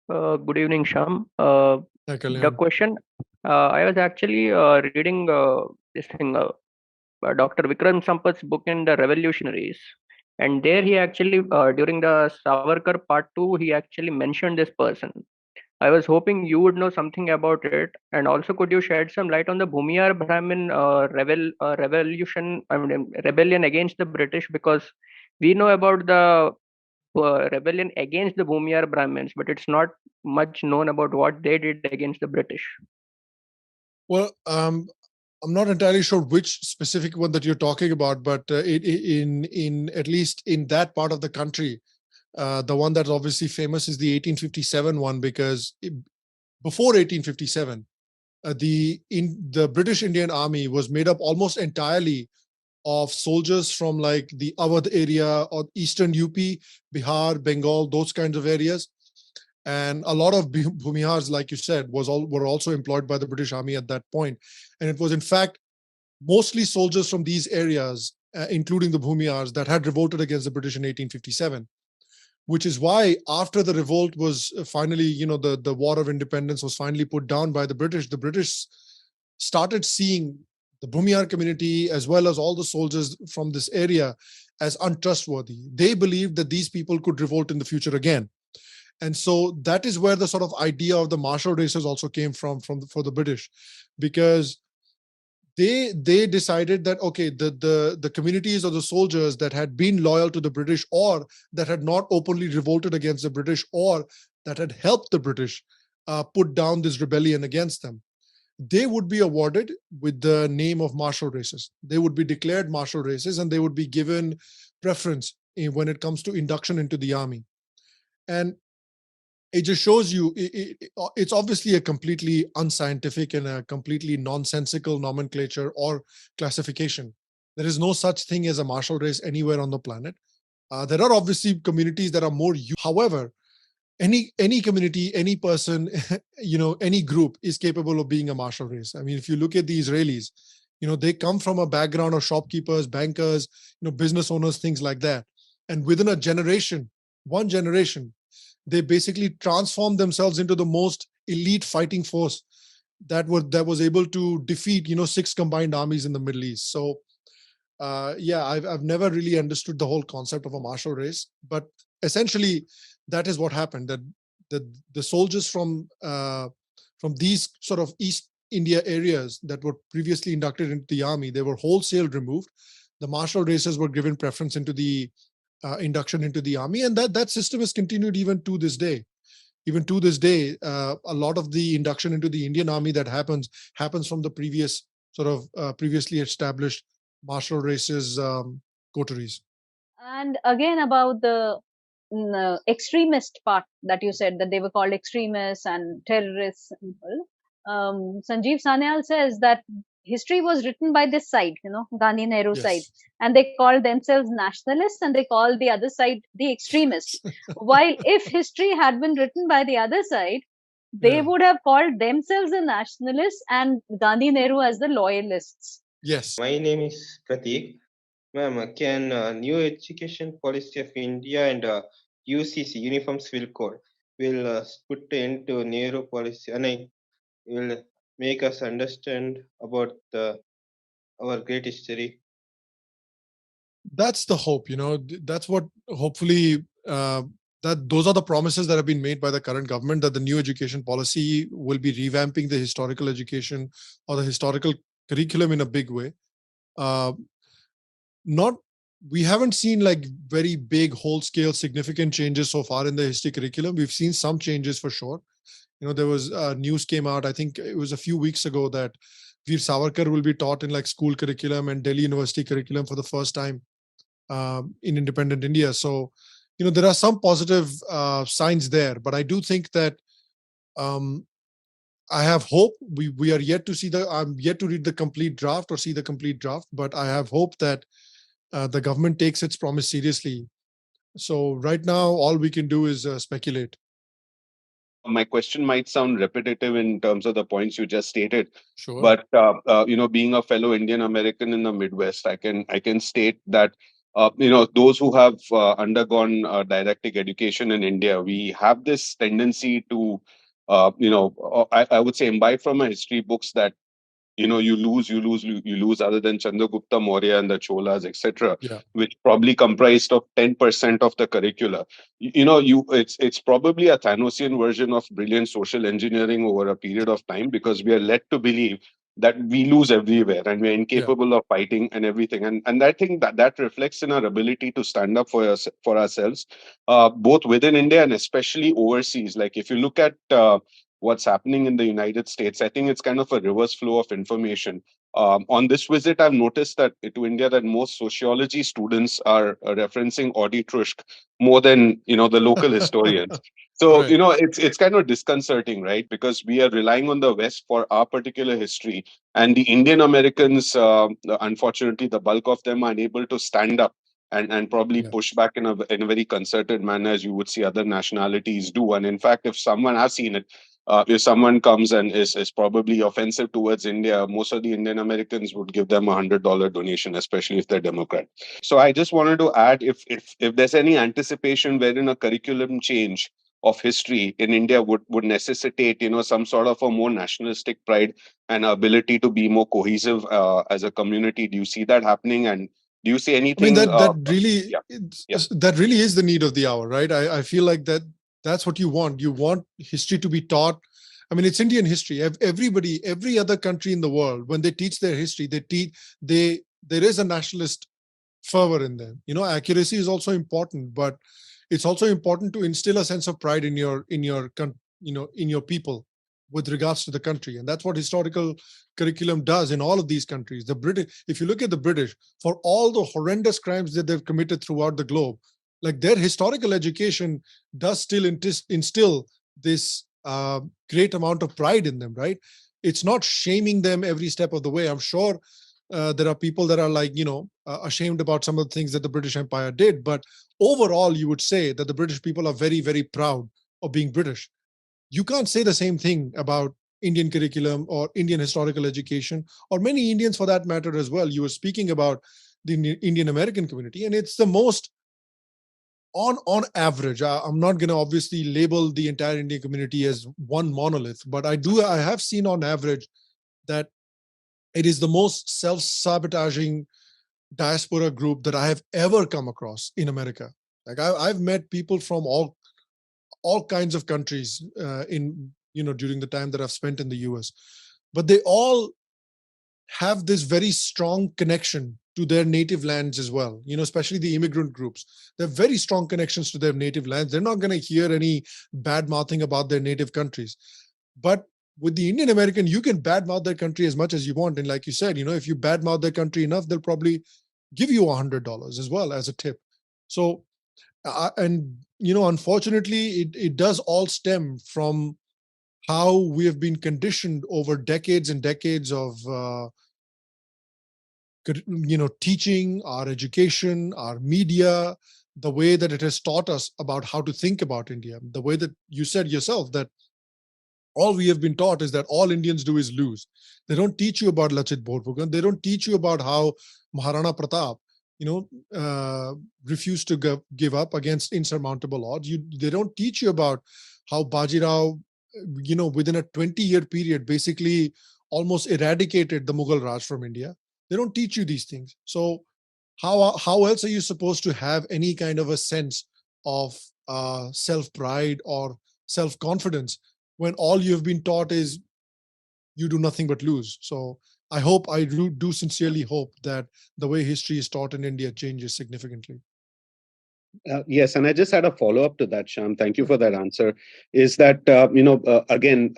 Good evening, Sham. Hi, The Kalyan. question, I was actually reading this thing, Dr. Vikram Sampath's book in The Revolutionaries. And there he actually, during the Savarkar part 2, he actually mentioned this person. I was hoping you would know something about it. And also, could you shed some light on the Bhumiyar Brahmin rebellion against the British? Because we know about the rebellion against the Bhumiyar Brahmins, but it's not much known about what they did against the British. Well, I'm not entirely sure which specific one that you're talking about, but in at least in that part of the country, the one that's obviously famous is the 1857 one, because before 1857, the British Indian Army was made up almost entirely of soldiers from like the Awadh area or eastern UP, Bihar, Bengal, those kinds of areas. And a lot of Bhumihars, like you said, were also employed by the British Army at that point. And it was, in fact, mostly soldiers from these areas, including the Bhumihars, that had revolted against the British in 1857. Which is why, after the revolt was finally, you know, the War of Independence was finally put down by the British started seeing the Bhumihar community as well as all the soldiers from this area as untrustworthy. They believed that these people could revolt in the future again. And so that is where the sort of idea of the martial races also came from for the British, because they decided that, okay, the communities of the soldiers that had been loyal to the British, or that had not openly revolted against the British, or that had helped the British put down this rebellion against them. they would be awarded with the name of martial races. They would be declared martial races, and they would be given preference when it comes to induction into the army. And it just shows you it's obviously a completely unscientific and a completely nonsensical nomenclature or classification. There is no such thing as a martial race anywhere on the planet. There are obviously communities that are more. However, any community, any person, any group is capable of being a martial race. I mean, if you look at the Israelis, they come from a background of shopkeepers, bankers, business owners, things like that. And within a generation, one generation, they basically transformed themselves into the most elite fighting force that was able to defeat 6 combined armies in the Middle East. So yeah, I've never really understood the whole concept of a martial race, but essentially that is what happened. That the soldiers from these sort of East India areas that were previously inducted into the army, they were wholesale removed. The martial races were given preference into the induction into the army, and that system has continued even to this day. Even to this day, a lot of the induction into the Indian army that happens from the previous sort of previously established martial races coteries. And again, about the extremist part that you said, that they were called extremists and terrorists. Sanjeev Sanyal says that history was written by this side, Gandhi Nehru Yes. side, and they called themselves nationalists and they called the other side the extremists. While if history had been written by the other side, they Yeah. would have called themselves the nationalists and Gandhi Nehru as the loyalists. Yes. My name is Pratik. Ma'am, can new education policy of India and UCC, Uniform Civil Code, will put end to Nehru policy and will make us understand about our great history? That's the hope. That's what hopefully that those are the promises that have been made by the current government, that the new education policy will be revamping the historical education or the historical curriculum in a big way. Not We haven't seen like very big whole scale significant changes so far in the history curriculum. We've seen some changes for sure. There was news came out, I think it was a few weeks ago, that Veer Savarkar will be taught in like school curriculum and Delhi University curriculum for the first time in independent India. So, there are some positive signs there, but I do think that I have hope. We are yet to see I'm yet to read the complete draft or see the complete draft, but I have hope that the government takes its promise seriously. So right now, all we can do is speculate. My question might sound repetitive in terms of the points you just stated, Sure. but being a fellow Indian American in the Midwest, I can state that those who have undergone didactic education in India, we have this tendency to I would say imbibe from our history books that you lose other than Chandragupta Maurya and the Cholas, etc., Yeah. which probably comprised of 10% of the curricula. It's probably a Thanosian version of brilliant social engineering over a period of time, because we are led to believe that we lose everywhere and we're incapable of fighting and everything. And I think that reflects in our ability to stand up for ourselves, both within India and especially overseas. Like if you look at what's happening in the United States, I think it's kind of a reverse flow of information. On this visit, I've noticed that to India that most sociology students are referencing Audi Trushk more than the local historians. So Right. it's kind of disconcerting, right? Because we are relying on the West for our particular history, and the Indian Americans, unfortunately, the bulk of them are unable to stand up and probably Yeah. push back in a very concerted manner, as you would see other nationalities do. And in fact, if someone has seen it, if someone comes and is probably offensive towards India, most of the Indian Americans would give them $100 donation, especially if they're Democrat. So I just wanted to add, if there's any anticipation wherein a curriculum change of history in India would necessitate some sort of a more nationalistic pride and ability to be more cohesive as a community. Do you see that happening? And do you see I mean, anything? that really is the need of the hour, right? I feel like that's what you want. You want history to be taught. I mean, it's Indian history. Everybody, every other country in the world, when they teach their history, there is a nationalist fervor in them. Accuracy is also important, but it's also important to instill a sense of pride in your people. with regards to the country. And that's what historical curriculum does in all of these countries. The British, if you look at the British, for all the horrendous crimes that they've committed throughout the globe, like their historical education does still instill this great amount of pride in them, right? It's not shaming them every step of the way. I'm sure there are people that are like, ashamed about some of the things that the British Empire did. But overall, you would say that the British people are very, very proud of being British. You can't say the same thing about Indian curriculum or Indian historical education, or many Indians for that matter as well. You were speaking about the Indian American community, and it's the most, on average, I'm not going to obviously label the entire Indian community as one monolith, but I have seen on average that it is the most self-sabotaging diaspora group that I have ever come across in America. Like I've met people from all kinds of countries during the time that I've spent in the US, but they all have this very strong connection to their native lands as well, especially the immigrant groups. They have very strong connections to their native lands. They're not going to hear any bad mouthing about their native countries. But with the Indian American, you can badmouth their country as much as you want. And like you said, if you badmouth their country enough, they'll probably give you $100 as well as a tip. So, unfortunately, it does all stem from how we have been conditioned over decades and decades of, teaching, our education, our media, the way that it has taught us about how to think about India, the way that you said yourself that all we have been taught is that all Indians do is lose. They don't teach you about Lachit Borphukan. They don't teach you about how Maharana Pratap, refused to give up against insurmountable odds. They don't teach you about how Bajirao, within a 20-year period, basically almost eradicated the Mughal Raj from India. They don't teach you these things. So how else are you supposed to have any kind of a sense of self-pride or self-confidence when all you've been taught is you do nothing but lose? So I do sincerely hope that the way history is taught in India changes significantly. Yes, and I just had a follow-up to that, Sham. Thank you for that answer. Is that, again,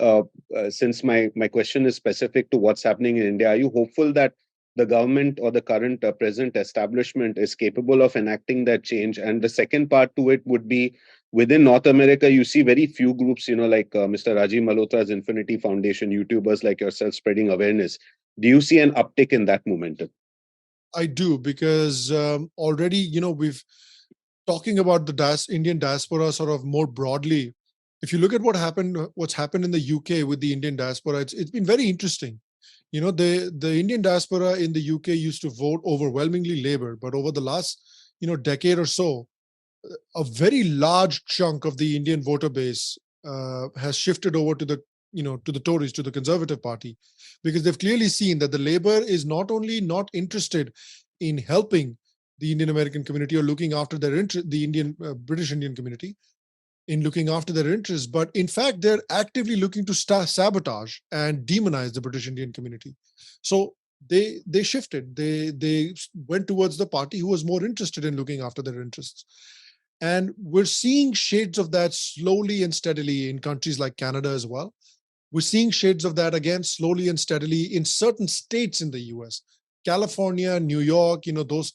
since my question is specific to what's happening in India, are you hopeful that the government or the current present establishment is capable of enacting that change? And the second part to it would be, within North America, you see very few groups, like Mr. Rajiv Malhotra's Infinity Foundation, YouTubers like yourself spreading awareness. Do you see an uptick in that momentum? I do, because already, we've talking about the Indian diaspora sort of more broadly. If you look at what's happened in the UK with the Indian diaspora, it's been very interesting. The Indian diaspora in the UK used to vote overwhelmingly Labour, but over the last, decade or so, a very large chunk of the Indian voter base has shifted over to the Tories, to the Conservative Party, because they've clearly seen that the Labour is not only not interested in helping the Indian American community or looking after their interest, the British Indian community, in looking after their interests, but in fact, they're actively looking to sabotage and demonize the British Indian community. So they shifted. They went towards the party who was more interested in looking after their interests. And we're seeing shades of that slowly and steadily in countries like Canada as well. We're seeing shades of that again slowly and steadily in certain states in the US. California, New York, those,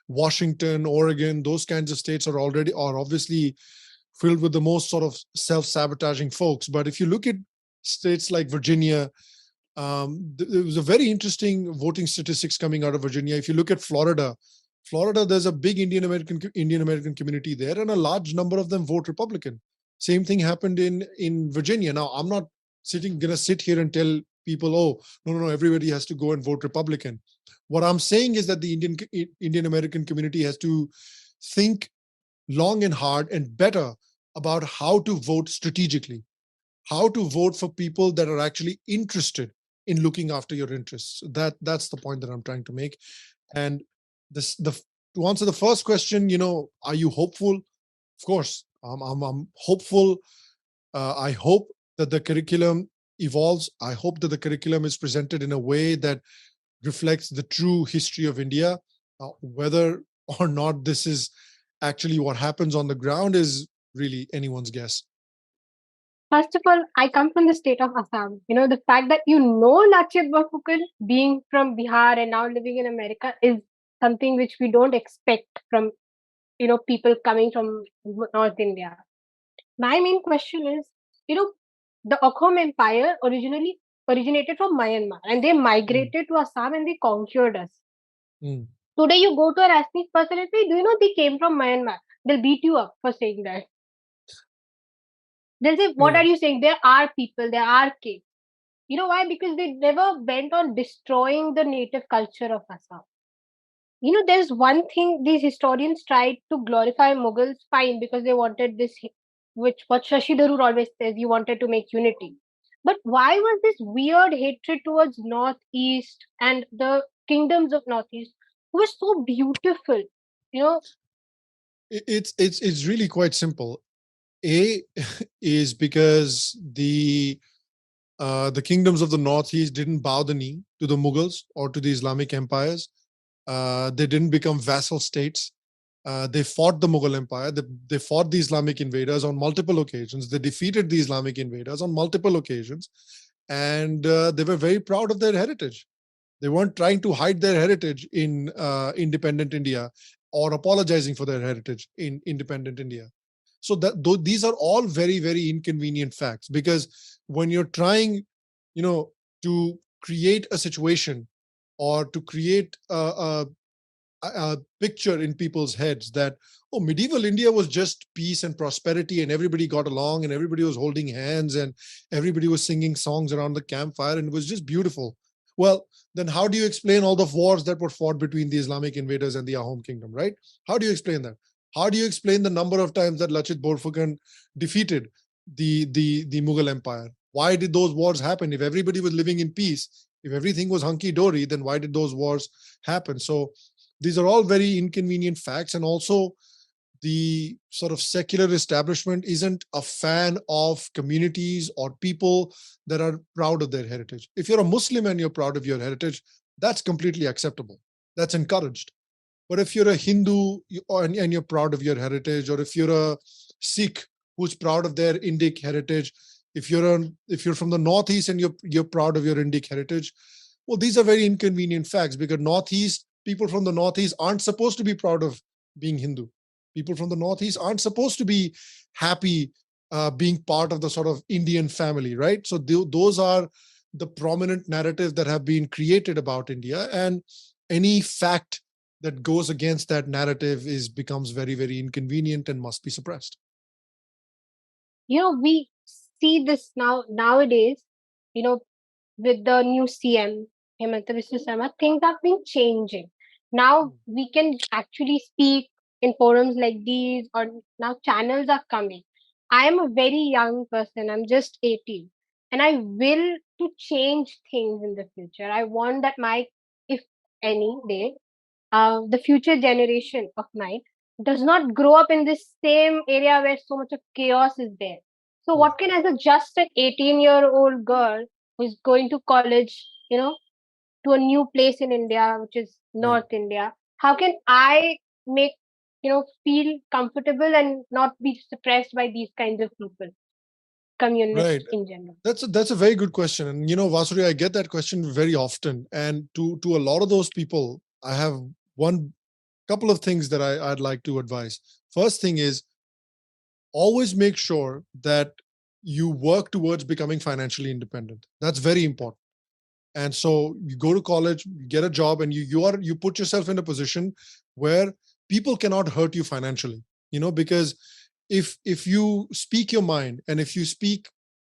Washington, Oregon, those kinds of states are obviously filled with the most sort of self-sabotaging folks. But if you look at states like Virginia, there was a very interesting voting statistics coming out of Virginia. If you look at Florida, there's a big Indian American community there, and a large number of them vote Republican. Same thing happened in Virginia. Now, I'm not gonna sit here and tell people, oh, no, everybody has to go and vote Republican. What I'm saying is that the Indian American community has to think long and hard and better about how to vote strategically, how to vote for people that are actually interested in looking after your interests. That's the point that I'm trying to make. And to answer the first question, are you hopeful? Of course, I'm hopeful. I hope that the curriculum evolves. I hope that the curriculum is presented in a way that reflects the true history of India. Whether or not this is actually what happens on the ground is really anyone's guess. First of all, I come from the state of Assam. The fact that Lachit Borphukan being from Bihar and now living in America is something which we don't expect from, people coming from North India. My main question is, the Akhom Empire originally originated from Myanmar and they migrated to Assam and they conquered us. Mm. Today, you go to an ethnic person and say, do you know they came from Myanmar? They'll beat you up for saying that. They'll say, what Yeah. are you saying? There are people, there are kids. You know why? Because they never went on destroying the native culture of Assam. There's one thing these historians tried to glorify Mughals, fine, because they wanted this, which what Shashi Tharoor always says, you wanted to make unity. But why was this weird hatred towards Northeast and the kingdoms of Northeast, who were so beautiful? It's really quite simple. A is because the kingdoms of the Northeast didn't bow the knee to the Mughals or to the Islamic empires. They didn't become vassal states. They fought the Mughal Empire. They fought the Islamic invaders on multiple occasions. They defeated the Islamic invaders on multiple occasions. And they were very proud of their heritage. They weren't trying to hide their heritage in independent India or apologizing for their heritage in independent India. So these are all very, very inconvenient facts, because when you're trying, to create a situation or to create a picture in people's heads that, oh, medieval India was just peace and prosperity and everybody got along and everybody was holding hands and everybody was singing songs around the campfire and it was just beautiful. Well, then how do you explain all the wars that were fought between the Islamic invaders and the Ahom kingdom, right? How do you explain that? How do you explain the number of times that Lachit Borphukan defeated the Mughal Empire? Why did those wars happen? If everybody was living in peace, if everything was hunky-dory, then why did those wars happen? So these are all very inconvenient facts. And also, the sort of secular establishment isn't a fan of communities or people that are proud of their heritage. If you're a Muslim and you're proud of your heritage, that's completely acceptable. That's encouraged. But if you're a Hindu and you're proud of your heritage, or if you're a Sikh who's proud of their Indic heritage, if you're from the Northeast and you're proud of your Indic heritage, well, these are very inconvenient facts, because people from the Northeast aren't supposed to be proud of being Hindu. People from the Northeast aren't supposed to be happy being part of the sort of Indian family, right? So those are the prominent narratives that have been created about India, and any fact that goes against that narrative becomes very, very inconvenient and must be suppressed. We see this nowadays, with the new CM, Hemanta Biswa Sarma, things have been changing. Now we can actually speak in forums like these, or now channels are coming. I am a very young person. I'm just 18. And I will to change things in the future. I want that if any day, the future generation of mine does not grow up in this same area where so much of chaos is there. So Yeah. what can, as a just an 18-year-old girl who's going to college, to a new place in India, which is Right. North India, how can I make, feel comfortable and not be suppressed by these kinds of people, Right. communists in general? That's a very good question. And Vasuri, I get that question very often. And to a lot of those people, I have one couple of things that I'd like to advise. First thing is, always make sure that you work towards becoming financially independent. That's very important. And so you go to college, you get a job, and you put yourself in a position where people cannot hurt you financially, because if you speak your mind, and if you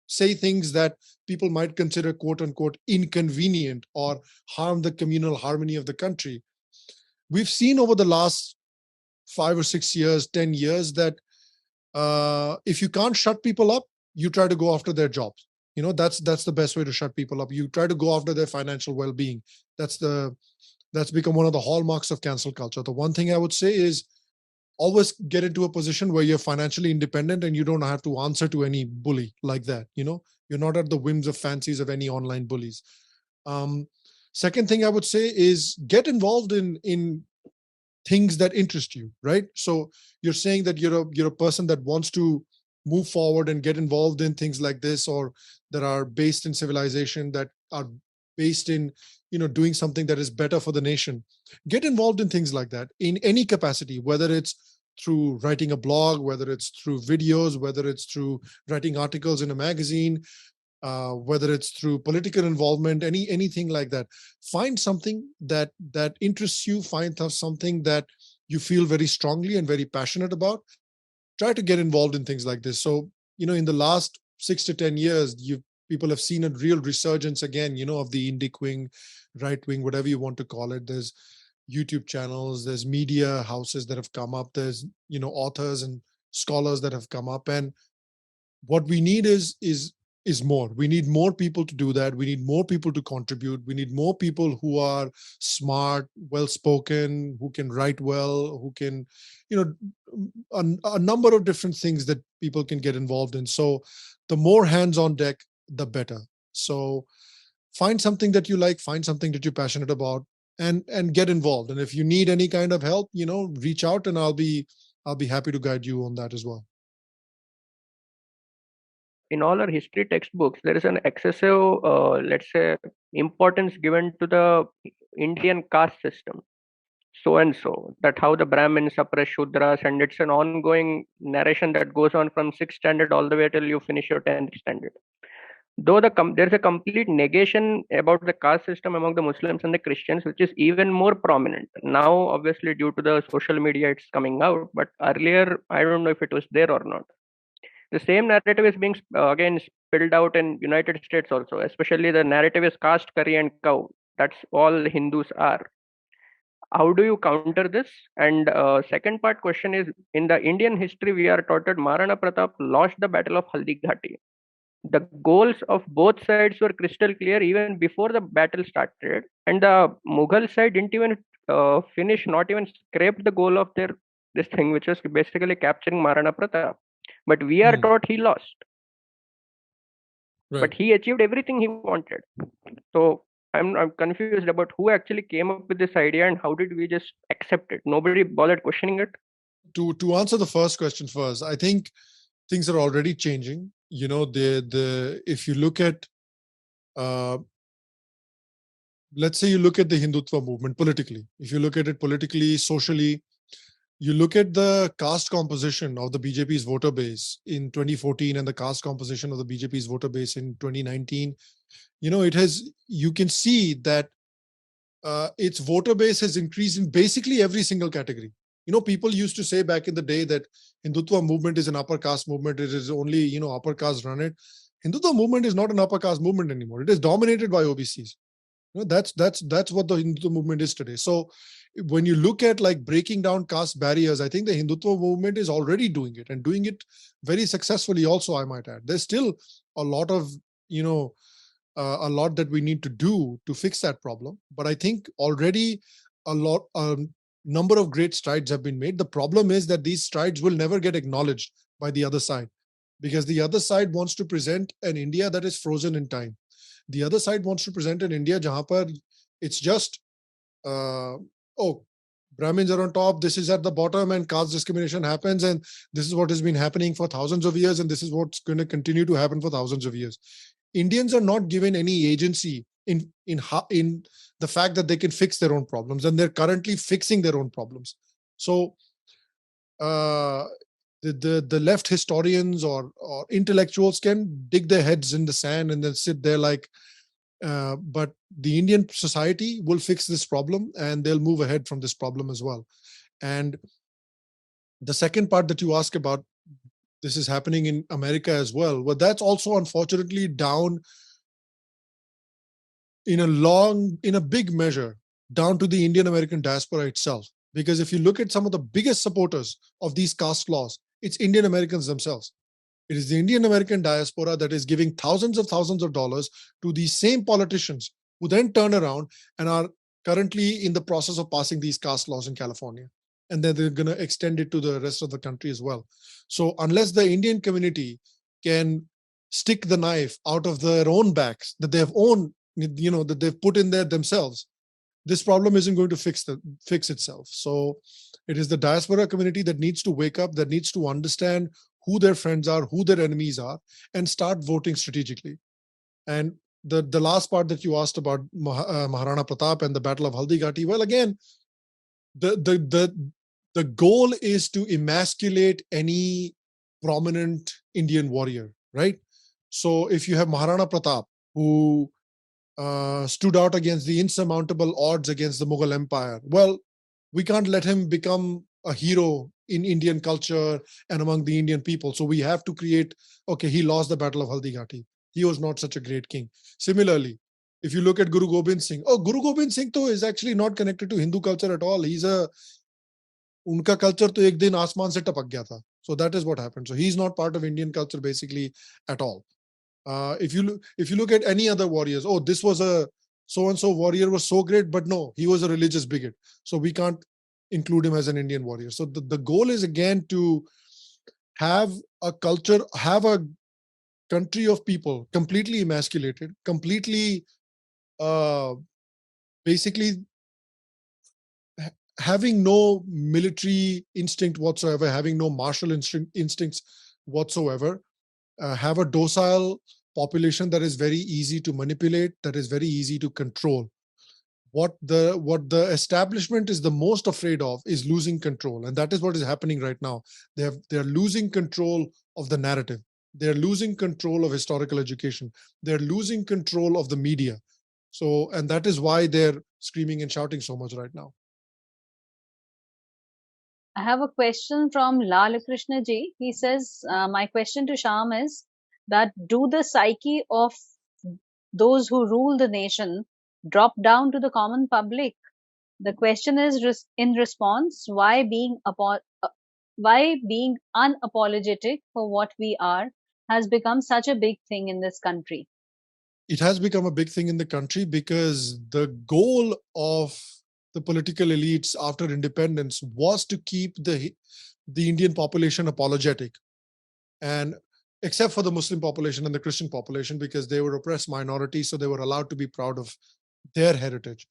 say things that people might consider quote unquote inconvenient or harm the communal harmony of the country, we've seen over the last 5 or 6 years, 10 years, that if you can't shut people up, you try to go after their jobs. That's the best way to shut people up. You try to go after their financial well-being. That's become one of the hallmarks of cancel culture. The one thing I would say is, always get into a position where you're financially independent and you don't have to answer to any bully like that. You're not at the whims of fancies of any online bullies. Second thing I would say is, get involved in things that interest you, right? So you're saying that you're a person that wants to move forward and get involved in things like this, or that are based in civilization, that are based in, doing something that is better for the nation, get involved in things like that in any capacity, whether it's through writing a blog, whether it's through videos, whether it's through writing articles in a magazine, whether it's through political involvement, anything like that. Find something that interests you, find something that you feel very strongly and very passionate about. Try to get involved in things like this. So, in the last 6 to 10 years, people have seen a real resurgence again, of the Indic wing, right wing, whatever you want to call it. There's YouTube channels, there's media houses that have come up, there's, authors and scholars that have come up. And what we need is more. We need more people to do that. We need more people to contribute. We need more people who are smart, well-spoken, who can write well, who can, a number of different things that people can get involved in. So the more hands on deck, the better. So find something that you like, find something that you're passionate about, and get involved. And if you need any kind of help, reach out, and I'll be happy to guide you on that as well. In all our history textbooks, there is an excessive, let's say, importance given to the Indian caste system. So and so, that how the Brahmins suppress Shudras, and it's an ongoing narration that goes on from 6th standard all the way till you finish your 10th standard. Though there's a complete negation about the caste system among the Muslims and the Christians, which is even more prominent. Now, obviously, due to the social media, it's coming out. But earlier, I don't know if it was there or not. The same narrative is being again spilled out in United States also. Especially the narrative is caste, curry, and cow. That's all Hindus are. How do you counter this? And second part question is, in the Indian history, we are taught that Maharana Pratap lost the battle of Haldi Ghati. The goals of both sides were crystal clear even before the battle started, and the Mughal side didn't even finish, not even scraped the goal of this thing, which was basically capturing Maharana Pratap. But we are taught he lost. Right. But he achieved everything he wanted. So I'm confused about who actually came up with this idea and how did we just accept it? Nobody bothered questioning it. To answer the first question first, I think things are already changing. If you look at, let's say you look at the Hindutva movement politically, if you look at it politically, socially, you look at the caste composition of the BJP's voter base in 2014 and the caste composition of the BJP's voter base in 2019, you can see that its voter base has increased in basically every single category. People used to say back in the day that Hindutva movement is an upper caste movement. It is only, upper caste run it. Hindutva movement is not an upper caste movement anymore. It is dominated by OBCs. That's what the Hindutva movement is today. So when you look at like breaking down caste barriers, I think the Hindutva movement is already doing it and doing it very successfully also, I might add. There's still a lot of, a lot that we need to do to fix that problem. But I think already a number of great strides have been made. The problem is that these strides will never get acknowledged by the other side, because the other side wants to present an India that is frozen in time. The other side wants to present an India jahan par it's just, Brahmins are on top, this is at the bottom, and caste discrimination happens, and this is what has been happening for thousands of years, and this is what's going to continue to happen for thousands of years. Indians are not given any agency in the fact that they can fix their own problems, and they're currently fixing their own problems. So the left historians or intellectuals can dig their heads in the sand and then sit there like, but the Indian society will fix this problem and they'll move ahead from this problem as well. And the second part that you ask about, this is happening in America as well. Well, that's also unfortunately down in a big measure down to the Indian American diaspora itself. Because if you look at some of the biggest supporters of these caste laws, it's Indian Americans themselves. It is the Indian American diaspora that is giving thousands of dollars to these same politicians who then turn around and are currently in the process of passing these caste laws in California. And then they're going to extend it to the rest of the country as well. So unless the Indian community can stick the knife out of their own backs that they have owned, that they've put in there themselves, this problem isn't going to fix itself. So it is the diaspora community that needs to wake up, that needs to understand who their friends are, who their enemies are, and start voting strategically. And the last part that you asked about Maharana Pratap and the Battle of Haldighati, well, again, the goal is to emasculate any prominent Indian warrior, right? So if you have Maharana Pratap, who stood out against the insurmountable odds against the Mughal Empire, well, we can't let him become a hero in Indian culture and among the Indian people. So we have to create, okay, he lost the Battle of Haldighati. He was not such a great king. Similarly, if you look at Guru Gobind Singh, Guru Gobind Singh though is actually not connected to Hindu culture at all. Unka culture to ek din aasman se tapak gaya tha. So that is what happened. So he's not part of Indian culture basically at all. If you look at any other warriors, this was a so-and-so warrior was so great, but no, he was a religious bigot. So we can't include him as an Indian warrior. So the goal is again to have a culture, have a country of people completely emasculated, completely basically having no military instinct whatsoever, having no martial instincts whatsoever, have a docile population that is very easy to manipulate, that is very easy to control. What the establishment is the most afraid of is losing control, and that is what is happening right now. They're losing control of the narrative. They're losing control of historical education. They're losing control of the media. So, and that is why they're screaming and shouting so much right now. I have a question from Lal Krishna ji. He says, my question to Shyam is that do the psyche of those who rule the nation drop down to the common public? The question is in response, why being unapologetic for what we are has become such a big thing in this country? It has become a big thing in the country because the goal of the political elites after independence was to keep the Indian population apologetic, and except for the Muslim population and the Christian population, because they were oppressed minorities, so they were allowed to be proud of their heritage.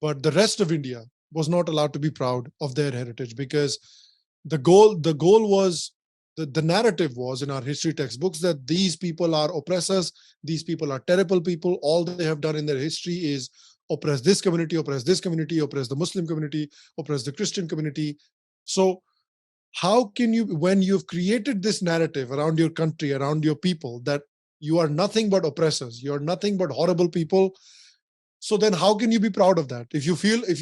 But the rest of India was not allowed to be proud of their heritage, because the goal was, the narrative was in our history textbooks that these people are oppressors, these people are terrible people, all they have done in their history is oppress this community, oppress this community, oppress the Muslim community, oppress the Christian community. So how can you, when you've created this narrative around your country, around your people, that you are nothing but oppressors, you're nothing but horrible people, so then how can you be proud of that? If you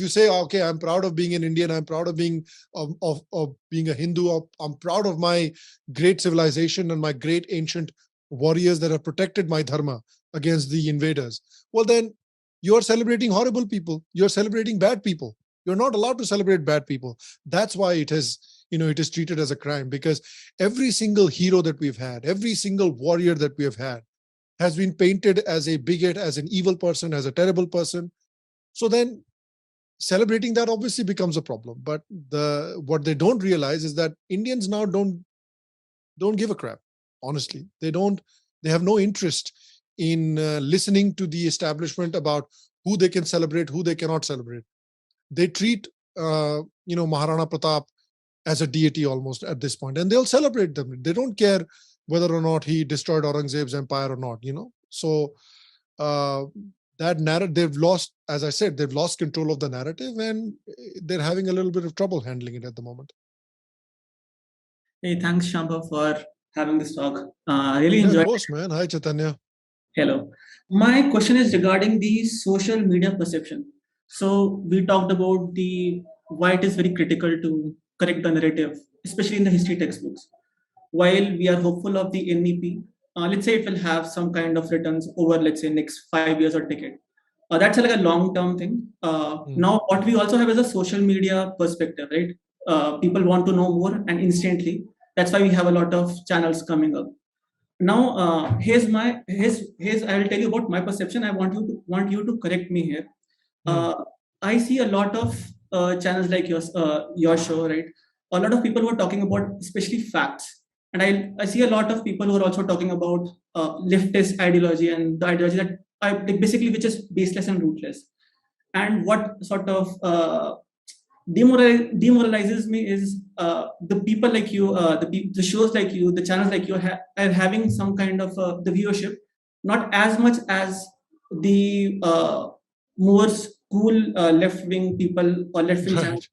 say, okay, I'm proud of being an Indian, I'm proud of being of being a Hindu, I'm proud of my great civilization and my great ancient warriors that have protected my dharma against the invaders, well then you're celebrating horrible people, you're celebrating bad people. You're not allowed to celebrate bad people. That's why it is treated as a crime, because every single hero that we've had, every single warrior that we have had has been painted as a bigot, as an evil person, as a terrible person. So then celebrating that obviously becomes a problem. But what they don't realize is that Indians now don't give a crap. Honestly, they have no interest in listening to the establishment about who they can celebrate, who they cannot celebrate. They treat Maharana Pratap as a deity almost at this point, and they'll celebrate them. They don't care whether or not he destroyed Aurangzeb's empire or not, So that narrative, they've lost, as I said, they've lost control of the narrative, and they're having a little bit of trouble handling it at the moment. Hey, thanks, Shambhav, for having this talk. I really enjoyed it. Of course, man. Hi, Chaitanya. Hello. My question is regarding the social media perception. So we talked about why it is very critical to correct the narrative, especially in the history textbooks. While we are hopeful of the NEP, let's say it will have some kind of returns over, let's say, next 5 years or decade. That's like a long-term thing. Now, what we also have is a social media perspective, right? People want to know more and instantly. That's why we have a lot of channels coming up. Now, here's I'll tell you about my perception. I want you to correct me here. I see a lot of channels like your show, right? A lot of people who are talking about especially facts. And I see a lot of people who are also talking about leftist ideology and the ideology that basically which is baseless and rootless. And what sort of demoralizes me is the people like you, the shows like you, the channels like you are having some kind of the viewership, not as much as the more cool left-wing people or left-wing channels.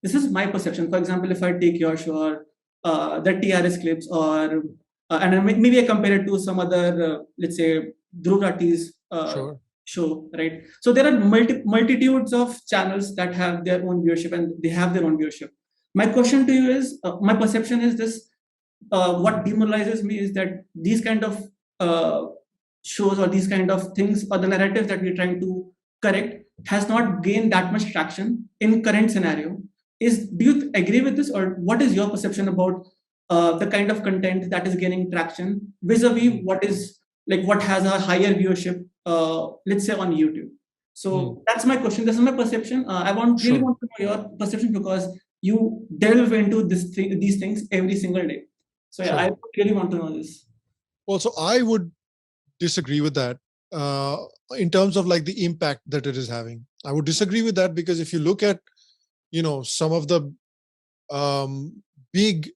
This is my perception. For example, if I take your show or the TRS clips, or and maybe I compare it to some other, let's say, Dhruv Rathi's show, right? So there are multitudes of channels that have their own viewership, and they have their own viewership. My question to you is, my perception is this: what demoralizes me is that these kind of shows or these kind of things or the narrative that we're trying to correct has not gained that much traction in current scenario. Do you agree with this, or what is your perception about the kind of content that is gaining traction vis-a-vis what has a higher viewership, let's say on YouTube? So that's my question. This is my perception. I really want to know your perception, because you delve into these things every single day. So yeah, I really want to know this. Well, so I would disagree with that in terms of like the impact that it is having. I would disagree with that because if you look at, some of the big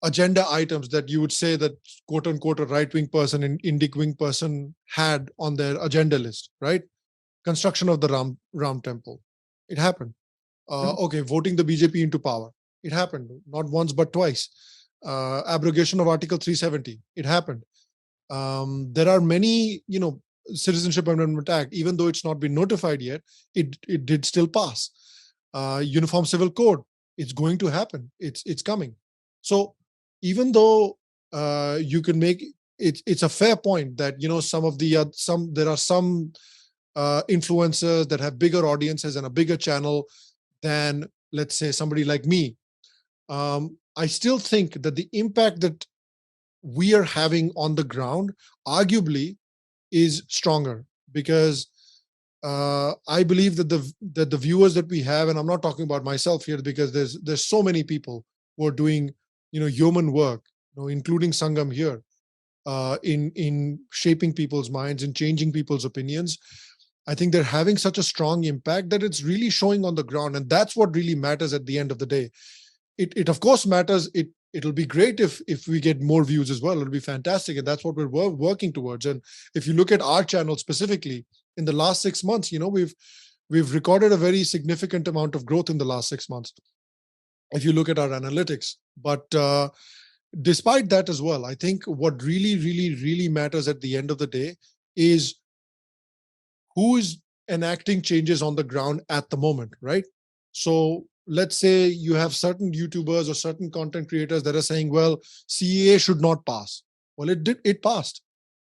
agenda items that you would say that quote unquote a right-wing person and Indic-wing person had on their agenda list, right? Construction of the Ram temple. It happened. Okay, voting the BJP into power. It happened. Not once, but twice. Abrogation of Article 370. It happened. There are many, Citizenship Amendment Act, even though it's not been notified yet, it did still pass. Uniform Civil Code, it's going to happen. It's coming. So even though you can make it's a fair point that there are some influencers that have bigger audiences and a bigger channel than, let's say, somebody like me. I still think that the impact that we are having on the ground arguably is stronger, because I believe that the viewers that we have, and I'm not talking about myself here, because there's so many people who are doing yeoman work, including Sangam here, in shaping people's minds and changing people's opinions. I think they're having such a strong impact that it's really showing on the ground, and that's what really matters at the end of the day. It of course matters. It'll be great if we get more views as well. It'll be fantastic, and that's what we're working towards. And if you look at our channel specifically, in the last 6 months, we've recorded a very significant amount of growth in the last 6 months, if you look at our analytics. But despite that as well, I think what really, really, really matters at the end of the day is who is enacting changes on the ground at the moment, right? So let's say you have certain YouTubers or certain content creators that are saying, well, CEA should not pass. Well, it passed.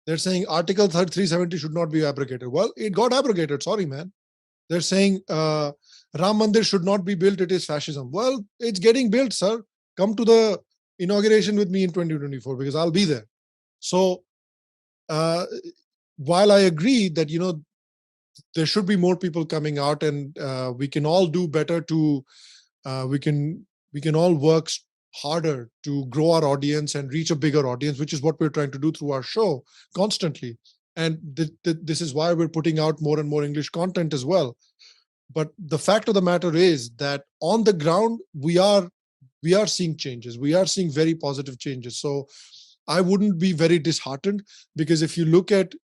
They're saying Article 370 should not be abrogated. Well, it got abrogated. Sorry, man. They're saying Ram Mandir should not be built. It is fascism. Well, it's getting built, sir. Come to the inauguration with me in 2024 because I'll be there. So while I agree that, there should be more people coming out, and we can all do better to, we can all work harder to grow our audience and reach a bigger audience, which is what we're trying to do through our show constantly. And this is why we're putting out more and more English content as well. But the fact of the matter is that on the ground, we are seeing changes. We are seeing very positive changes. So I wouldn't be very disheartened, because if you look at,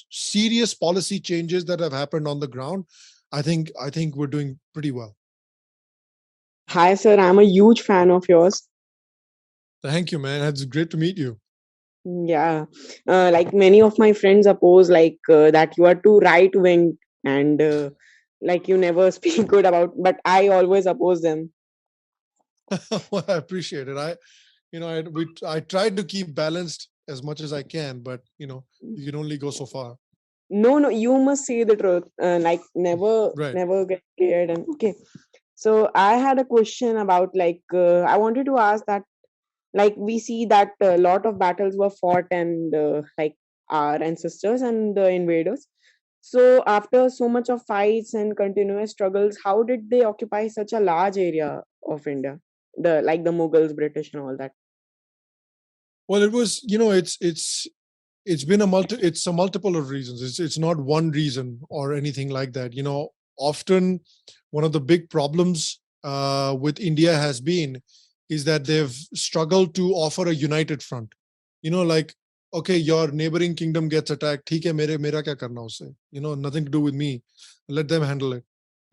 serious policy changes that have happened on the ground, I think we're doing pretty well. Hi, sir. I'm a huge fan of yours. Thank you, man. It's great to meet you. Yeah. Like many of my friends oppose that you are too right-wing and you never speak good about, but I always oppose them. Well, I appreciate it. I tried to keep balanced as much as I can, but you can only go so far. No, you must say the truth. Never get scared. And okay. So I had a question about I wanted to ask that, we see that a lot of battles were fought and our ancestors and the invaders. So after so much of fights and continuous struggles, how did they occupy such a large area of India? The Mughals, British, and all that. Well, it was, it's been a multiple of reasons. It's not one reason or anything like that. often one of the big problems with India has been is that they've struggled to offer a united front. Like, okay, your neighboring kingdom gets attacked, ठीक है, मेरा क्या करना उससे? Nothing to do with me. Let them handle it.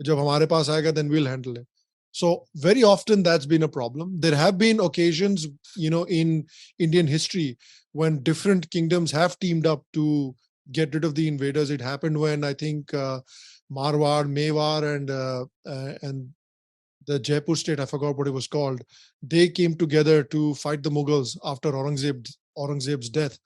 जब हमारे पास आएगा, then we'll handle it. So very often that's been a problem. There have been occasions, in Indian history when different kingdoms have teamed up to get rid of the invaders. It happened when I think Marwar, Mewar, and the Jaipur state, I forgot what it was called, they came together to fight the Mughals after Aurangzeb's death.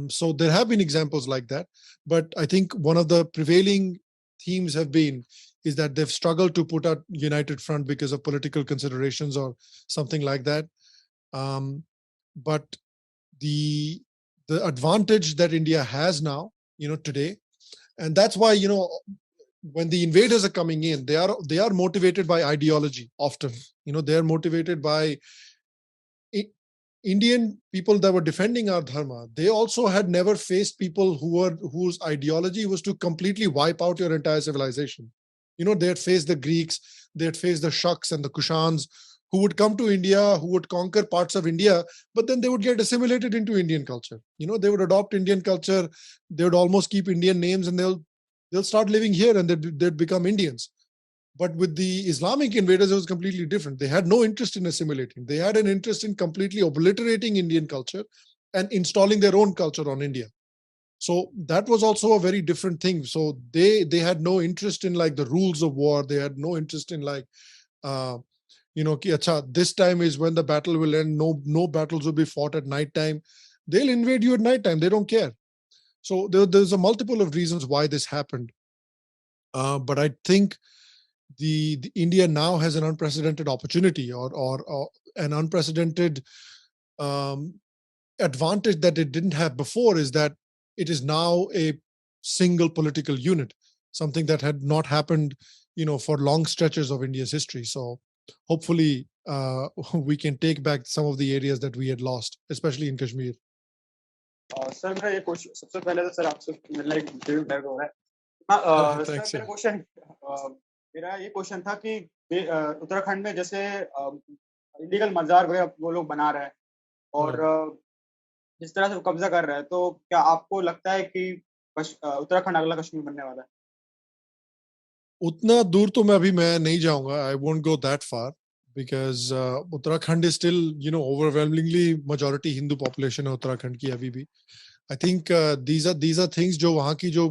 So there have been examples like that, but I think one of the prevailing themes is that they've struggled to put out united front because of political considerations or something like that. But the advantage that India has now, today, and that's why, when the invaders are coming in, they are motivated by ideology often. They are motivated by Indian people that were defending our dharma. They also had never faced people whose ideology was to completely wipe out your entire civilization. They had faced the Greeks, they had faced the Shaks and the Kushans, who would come to India, who would conquer parts of India, but then they would get assimilated into Indian culture. They would adopt Indian culture, they would almost keep Indian names, and they'll start living here and they'd become Indians. But with the Islamic invaders, it was completely different. They had no interest in assimilating. They had an interest in completely obliterating Indian culture and installing their own culture on India. So that was also a very different thing. So they had no interest in like the rules of war. They had no interest in like, this time is when the battle will end. No battles will be fought at night time. They'll invade you at night time. They don't care. So there's a multiple of reasons why this happened. But I think the India now has an unprecedented opportunity or an unprecedented advantage that it didn't have before, is that it is now a single political unit, something that had not happened, for long stretches of India's history. So hopefully we can take back some of the areas that we had lost, especially in Kashmir. Sir मेरा ये question सबसे पहले तो sir आपसे मिलना एक interview type हो रहा है। सर मेरा ये क्वेश्चन था कि उत्तराखंड में जैसे इलीगल मजार वो लोग बना रहे हैं और जिस तरह से कब्जा कर रहे हैं, तो क्या आपको लगता है कि उत्तराखंड अगला कश्मीर बनने वाला है? उतना दूर तो मैं नहीं जाऊंगा. I won't go that far because Uttarakhand is still, overwhelmingly majority Hindu population है Uttarakhand की अभी भी. I think these are things जो वहाँ की जो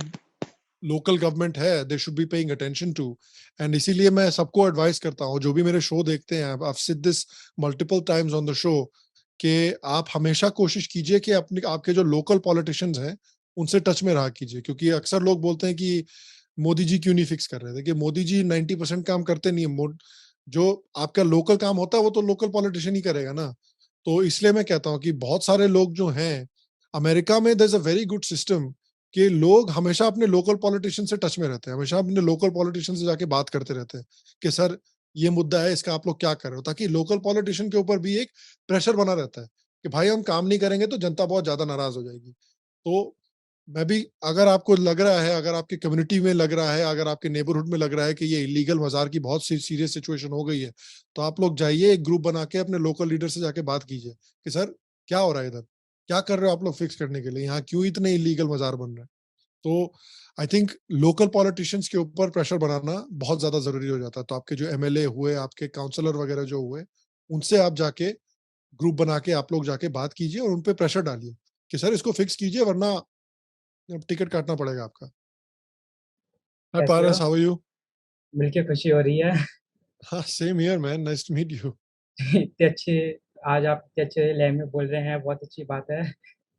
local government है, they should be paying attention to. And इसीलिए मैं सबको advise करता हूँ, जो भी मेरे show देखते हैं, I've said this multiple times on the show, कि आप हमेशा कोशिश कीजिए कि आपके जो local politicians हैं, उनसे टच में रहा कीजिए. क्योंकि अक्सर लोग बोलते हैं कि मोदी जी क्यों नहीं फिक्स कर रहे थे, कि मोदी जी 90% काम करते नहीं है. जो आपका लोकल काम होता है वो तो लोकल पॉलिटिशियन ही करेगा ना. तो इसलिए मैं कहता हूँ कि बहुत सारे लोग जो हैं अमेरिका में, there is a very good system कि लोग हमेशा अपने लोकल पॉलिटिशियन से टच में रहते हैं, हमेशा अपने लोकल पॉलिटिशियन से जाके बात करते रहते हैं कि सर ये मुद्दा है, इसका आप लोग क्या कर रहे हो, ताकि लोकल पॉलिटिशियन के ऊपर भी एक प्रेशर बना रहता है कि भाई हम काम नहीं करेंगे तो जनता बहुत ज्यादा नाराज हो जाएगी. तो मैं भी, अगर आपको लग रहा है, अगर आपकी कम्युनिटी में लग रहा है, अगर आपके नेबरहुड में लग रहा है कि ये इलीगल मजार की बहुत सीरियस सिचुएशन हो गई है, तो आप लोग जाइए, एक ग्रुप बना के अपने लोकल लीडर से जाके बात कीजिए कि सर क्या हो रहा है इधर, क्या कर रहे हो आप लोग फिक्स करने के लिए, यहाँ क्यों इतने इलीगल मजार बन रहे हैं. तो आई थिंक लोकल पॉलिटिशियंस के ऊपर प्रेशर बनाना बहुत ज्यादा जरूरी हो जाता है. तो आपके जो एमएलए हुए, आपके काउंसलर वगैरह जो हुए, उनसे आप जाके ग्रुप बना के आप लोग जाके बात कीजिए और उनपे प्रेशर डालिए कि सर इसको फिक्स कीजिए वरना टिकट काटना पड़ेगा आपका. Hi Paras, how are you? मिलके खुशी हो रही है. हाँ, same here man, nice to meet you. इतने अच्छे, आज आप इतने अच्छे लैंग्वेज में बोल रहे हैं, बहुत अच्छी बात है.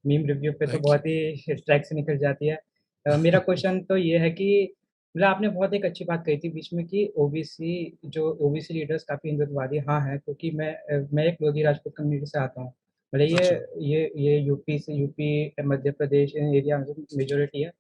मीम रिव्यू पे तो बहुत ही ट्रैक से निकल जाती है. मेरा क्वेश्चन तो ये है कि मतलब आपने बहुत एक अच्छी बात कही थी बीच में कि ओबीसी लीडर्स काफी हिंदुत्ववादी हाँ है, क्योंकि मैं एक लोधी राजपूत कम्युनिटी से आता हूँ. मतलब ये यूपी मध्य प्रदेश इन एरिया में मेजोरिटी है.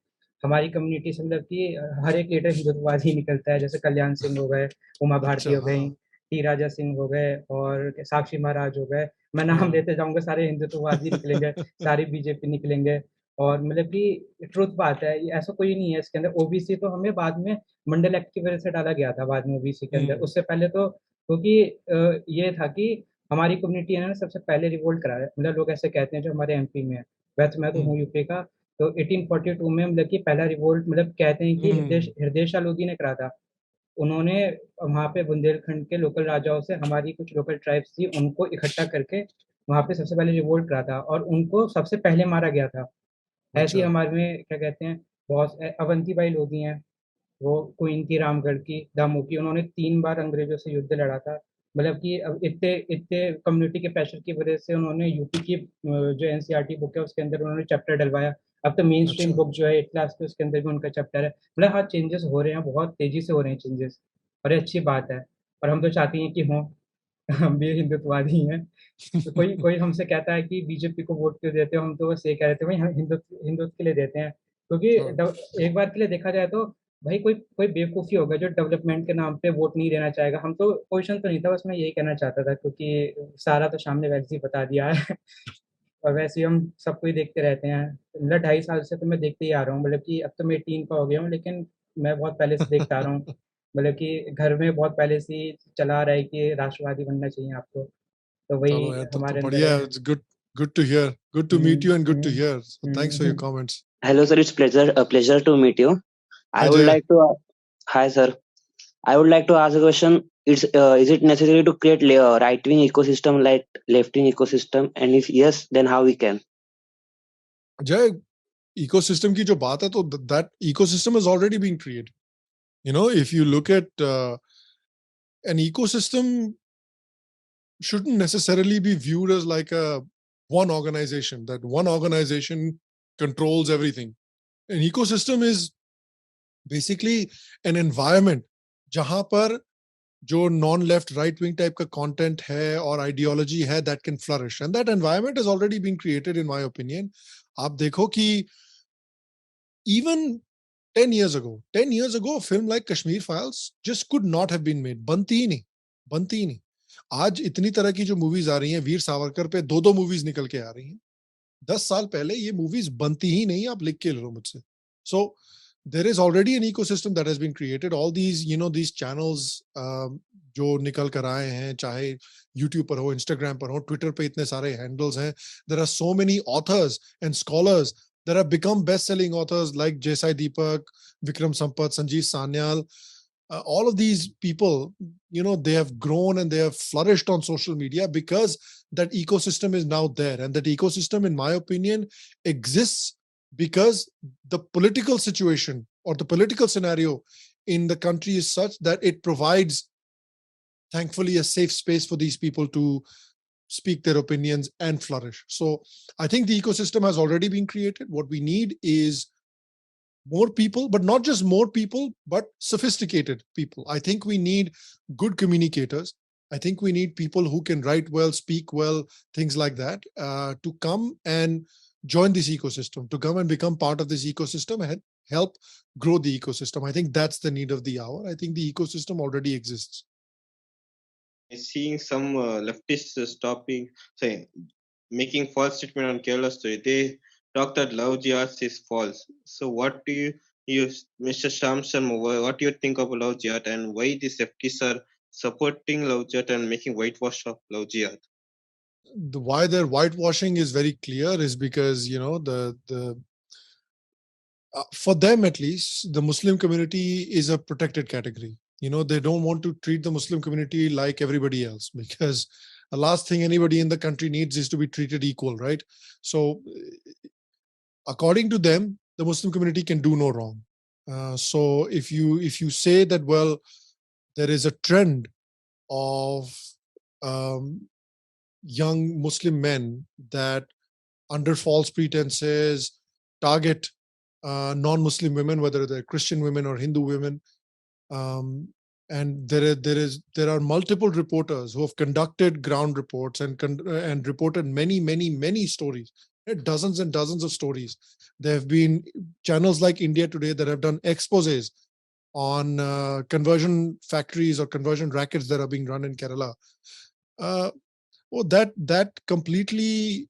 हमारी कम्युनिटी से मतलब कि हर एक लीडर हिंदुत्ववादी निकलता है, जैसे कल्याण सिंह हो गए, उमा भारती हो गई, टी राजा सिंह हो गए और साक्षी महाराज हो गए. मैं नाम लेते जाऊंगा, सारे हिंदुत्ववादी निकलेंगे, सारे बीजेपी निकलेंगे. और मतलब कि ट्रुथ बात है, ऐसा कोई नहीं है इसके अंदर। ओबीसी तो हमें बाद में मंडल एक्ट की वजह से डाला गया था बाद में ओबीसी के अंदर, उससे पहले तो क्योंकि ये था कि हमारी कम्युनिटी है ना सबसे पहले रिवोल्ट करा है, मतलब लोग ऐसे कहते हैं जो हमारे एमपी में है, वैसे मैं तो हूँ यूपी का। तो 1842 में मतलब कि पहला रिवोल्ट मतलब कहते हैं कि हृदय शाह लोधी ने करा था। उन्होंने वहाँ पे बुंदेलखंड के लोकल राजाओं से हमारी कुछ लोकल ट्राइब्स थी उनको इकट्ठा करके वहाँ पे सबसे पहले रिवोल्ट करा था और उनको सबसे पहले मारा गया था। ऐसी हमारे में क्या कहते हैं बहुत अवंतीबाई लोधी हैं, वो क्वीन थी रामगढ़ की दामू की, उन्होंने 3 बार अंग्रेजों से युद्ध लड़ा था। मतलब कि अब इतने इतने कम्युनिटी के प्रेशर की वजह से उन्होंने यूपी की जो एनसीईआरटी बुक है उसके अंदर उन्होंने चैप्टर डलवाया। अब तो मेन स्ट्रीम बुक जो है 8 क्लास के उसके अंदर भी उनका चैप्टर है। मतलब हाँ चेंजेस हो रहे हैं, बहुत तेजी से हो रहे हैं चेंजेस, और ये अच्छी बात है। और हम तो चाहते हैं कि हों, हम भी हिंदुत्ववादी हैं। तो कोई कोई हमसे कहता है कि बीजेपी को वोट क्यों देते हो, हम तो बस ये कह रहे थे भाई हम हिंदुत्व के लिए देते हैं, क्योंकि एक बार के लिए देखा जाए तो भाई कोई कोई बेवकूफ़ी होगा जो डेवलपमेंट के नाम पे वोट नहीं देना चाहेगा। हम तो क्वेश्चन तो नहीं था, बस मैं यही कहना चाहता था क्योंकि सारा तो सामने वैसे ही बता दिया है। और वैसे ही हम सबको ही देखते रहते हैं, मतलब 2.5 साल से तो मैं देखते ही आ रहा हूँ, मतलब कि अब तो मैं 18 का हो गया हूँ, लेकिन मैं बहुत पहले से देखता आ रहा हूँ। मतलब कि घर में बहुत पहले से ही चला आ रहा है कि राष्ट्रवादी बनना चाहिए आपको, तो वही चलो यार, तो हमारे अंदर बढ़िया, है। it's good to hear, good to meet you and good to hear. So thanks for your comments. Hello, sir. It's a pleasure to meet you. I Hi would Jay. like to. Hi, sir. I would like to ask a question. Is it necessary to create right wing ecosystem like left wing ecosystem? And if yes, then how we can? Jay, ecosystem की जो बात है, तो that ecosystem has already been created. You know, if you look at an ecosystem shouldn't necessarily be viewed as like a one organization, that one organization controls everything. An ecosystem is basically an environment जहां पर जो non left right wing type का content है और ideology है that can flourish, and that environment has already been created in my opinion. आप देखो कि even 10 years ago a film like Kashmir Files just could not have been made. बनती ही नहीं। आज इतनी तरह की जो मूवीज आ रही हैं, वीर सावरकर पे 2 मूवीज निकल के आ रही हैं। 10 साल पहले ये मूवीज बनती ही नहीं, आप लिख के लो मुझसे। So there is already an ecosystem that has been created. All these, you know, these channels जो निकल कर आए हैं, चाहे YouTube पर हो, Instagram पर हो, Twitter पे इतने सारे handles हैं. There are so many authors and scholars that have become best-selling authors like Jesai Deepak, Vikram Sampath, Sanjeev Sanyal. All of these people, you know, they have grown and they have flourished on social media because that ecosystem is now there. And that ecosystem, in my opinion, exists because the political situation or the political scenario in the country is such that it provides, thankfully, a safe space for these people to speak their opinions and flourish. So I think the ecosystem has already been created. What we need is more people, but not just more people, but sophisticated people. I think we need good communicators. I think we need people who can write well, speak well, things like that, to come and join this ecosystem, to come and become part of this ecosystem and help grow the ecosystem. I think that's the need of the hour. I think the ecosystem already exists. Seeing some leftists making false statement on Kerala story, they talk that love jihad is false. So what do you Mr. Shambhav Sharma, what do you think of love jihad and why these leftists are supporting love jihad and making whitewash of love jihad? Why they're whitewashing is very clear, is because, you know, for them at least, the Muslim community is a protected category. You know, they don't want to treat the Muslim community like everybody else, because the last thing anybody in the country needs is to be treated equal, right? So according to them, the Muslim community can do no wrong. So if you say that, well, there is a trend of young Muslim men that under false pretenses target non-Muslim women, whether they're Christian women or Hindu women, and there are multiple reporters who have conducted ground reports and reported many stories, dozens and dozens of stories. There have been channels like India Today that have done exposés on conversion factories or conversion rackets that are being run in Kerala. That completely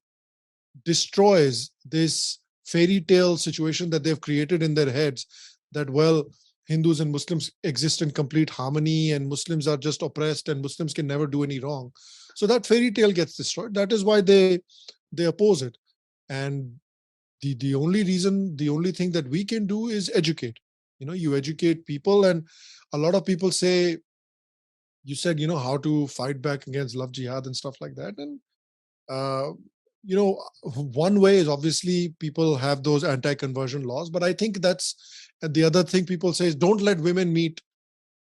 destroys this fairy tale situation that they've created in their heads, that, well, Hindus and Muslims exist in complete harmony and Muslims are just oppressed and Muslims can never do any wrong. So that fairy tale gets destroyed. That is why they oppose it. And the only thing that we can do is educate. You educate people, and a lot of people say, you said, how to fight back against love jihad and stuff like that. And, one way is obviously people have those anti-conversion laws, but I think that's the other thing people say is don't let women meet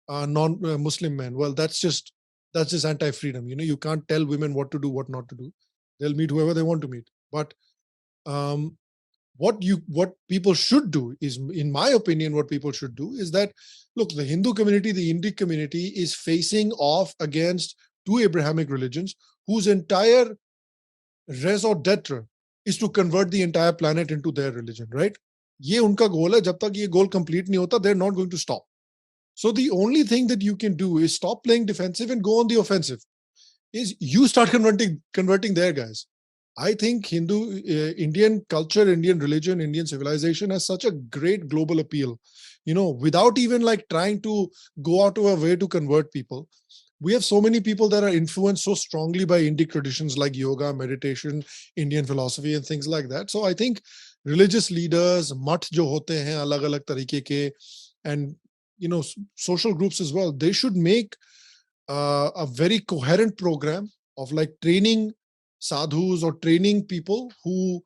non-Muslim men. Well, that's just anti-freedom. You can't tell women what to do, what not to do. They'll meet whoever they want to meet. But what people should do is, in my opinion, what people should do is that, look, the Hindu community, the Indian community is facing off against two Abrahamic religions whose entire raison d'etre is to convert the entire planet into their religion, right? ये उनका goal है. जब तक ये goal complete नहीं होता, they're not going to stop. So the only thing that you can do is stop playing defensive and go on the offensive. Is you start converting their guys. I think Indian culture, Indian religion, Indian civilization has such a great global appeal, without even like trying to go out of a way to convert people. We have so many people that are influenced so strongly by Indic traditions like yoga, meditation, Indian philosophy and things like that. So I think religious leaders, mat jo hote hain alag-alag tarike ke, and social groups as well, they should make a very coherent program of like training sadhus or training people who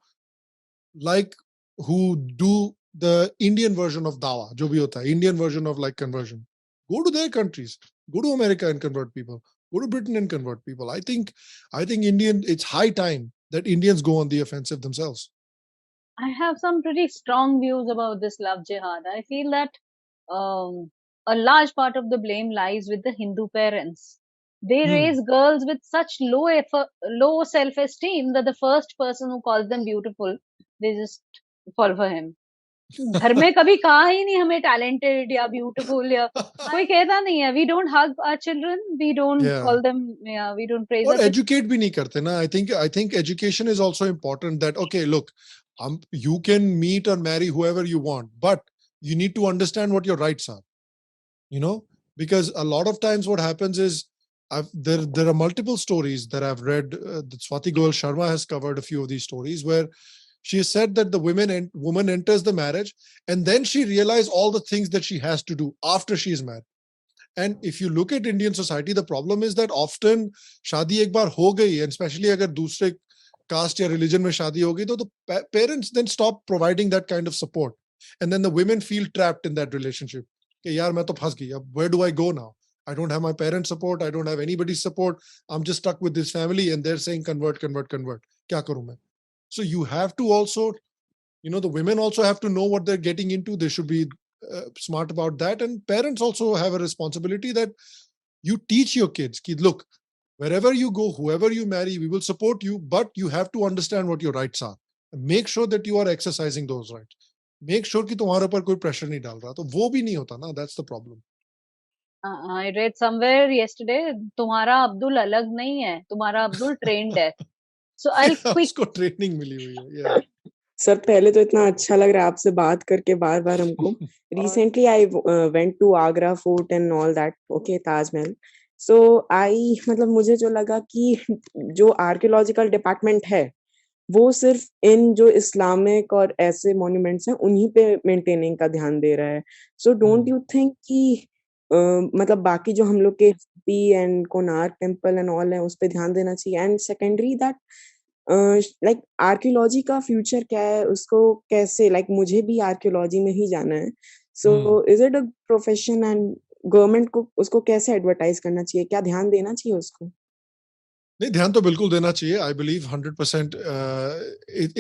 do the Indian version of dawa, jo bhi hota hai, Indian version of like conversion. Go to their countries, go to America and convert people, go to Britain and convert people. I think it's high time that Indians go on the offensive themselves. I have some pretty strong views about this love jihad. I feel that a large part of the blame lies with the Hindu parents. They raise girls with such low self-esteem that the first person who calls them beautiful, they just fall for him. घर में कभी कहा ही नहीं हमें talented या beautiful या कोई कहता नहीं है. We don't hug our children, we don't call them, we don't praise or educate भी नहीं करते ना. I think education is also important. That okay, look, you can meet or marry whoever you want, but you need to understand what your rights are. Because a lot of times what happens is there are multiple stories that I've read. Swati Goel Sharma has covered a few of these stories where she said that the woman enters the marriage and then she realizes all the things that she has to do after she is married. And if you look at Indian society, the problem is that often shadi ek bar ho gayi, and especially agar dusre caste ya religion mein shadi ho gayi, to the parents then stop providing that kind of support. And then the women feel trapped in that relationship. Ke yaar main to phas gayi, where do I go now? I don't have my parents' support. I don't have anybody's support. I'm just stuck with this family and they're saying convert. Kya karu main? So you have to also, the women also have to know what they're getting into. They should be smart about that. And parents also have a responsibility that you teach your kids, ki, look, wherever you go, whoever you marry, we will support you, but you have to understand what your rights are. Make sure that you are exercising those rights. Make sure कि तुम्हारे ऊपर कोई pressure नहीं डाल रहा. तो वो भी नहीं होता ना. That's the problem. I read somewhere yesterday, तुम्हारा अब्दुल अलग नहीं है, तुम्हारा अब्दुल trained है. So I'll उसको ट्रेनिंग मिली हुई है. सर पहले तो इतना अच्छा लग रहा है आपसे बात करके बार-बार हमको. Recently I went to Agra Fort and all that. Okay, Taj Mahal. So मतलब मुझे जो लगा कि जो आर्कियोलॉजिकल डिपार्टमेंट है वो सिर्फ इन जो इस्लामिक और ऐसे मॉन्यूमेंट्स हैं उन्हीं पे मेंटेनिंग का ध्यान दे रहा है. सो डोंट यू थिंक कि मतलब बाकी जो हम लोग के P and Konark temple and all है उस पे ध्यान देना चाहिए. And secondary that like archaeology का फ्यूचर क्या है, उसको कैसे मुझे भी आर्कियोलॉजी में ही जाना है. So is it a profession and government को उसको कैसे एडवर्टाइज करना चाहिए, क्या ध्यान देना चाहिए उसको? नहीं, ध्यान तो बिल्कुल देना चाहिए. I believe 100%.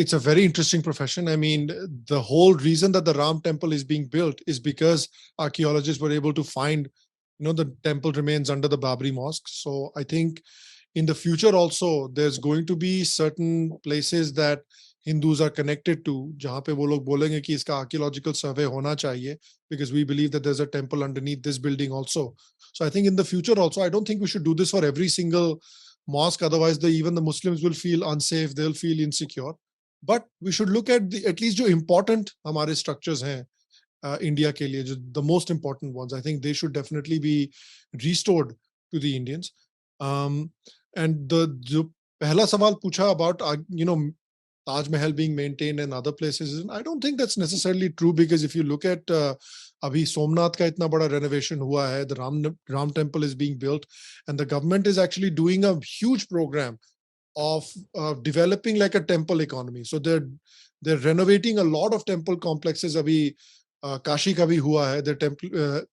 It's a very interesting profession. I mean, the whole reason that the Ram temple is being built is because archaeologists were able to find, the temple remains under the Babri mosque. So I think in the future also, there's going to be certain places that Hindus are connected to, जहाँ पे वो लोग बोलेंगे कि इसका archaeological survey होना चाहिए, because we believe that there's a temple underneath this building also. So I think in the future also, I don't think we should do this for every single mosque. Otherwise, even the Muslims will feel unsafe. They'll feel insecure. but we should look at at least जो important हमारे structures हैं India के लिए, the most important ones. I think they should definitely be restored to the Indians. And जो पहला सवाल पूछा about Taj Mahal being maintained and other places, I don't think that's necessarily true, because if you look at अभी सोमनाथ का इतना बड़ा renovation हुआ है, the Ram temple is being built, and the government is actually doing a huge program of developing like a temple economy. So they're renovating a lot of temple complexes. Abhi Kashi ka bhi hua hai. The temple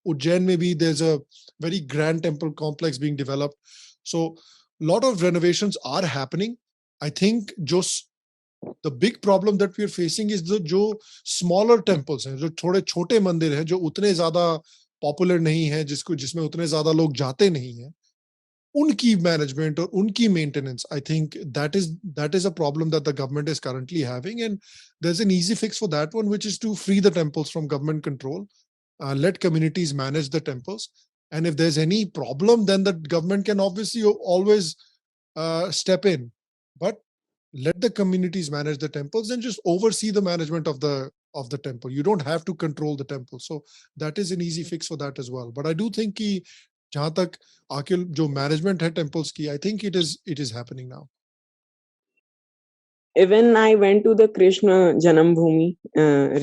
Ujjain mein bhi there's a very grand temple complex being developed. So a lot of renovations are happening. I think the big problem that we are facing is the jo smaller temples hain, jo thode chote mandir hain, jo utne zyada popular nahi hai, जिसमें उतने ज़्यादा लोग जाते नहीं हैं, उनकी management और उनकी maintenance, I think that is a problem that the government is currently having, and there's an easy fix for that one, which is to free the temples from government control, let communities manage the temples, and if there's any problem, then the government can obviously always step in, but let the communities manage the temples and just oversee the management of the temple. You don't have to control the temple, so that is an easy fix for that as well. But I do think कि जहां तक आके जो management है temples की, I think it is happening now. Even I went to the Krishna Janambhoomi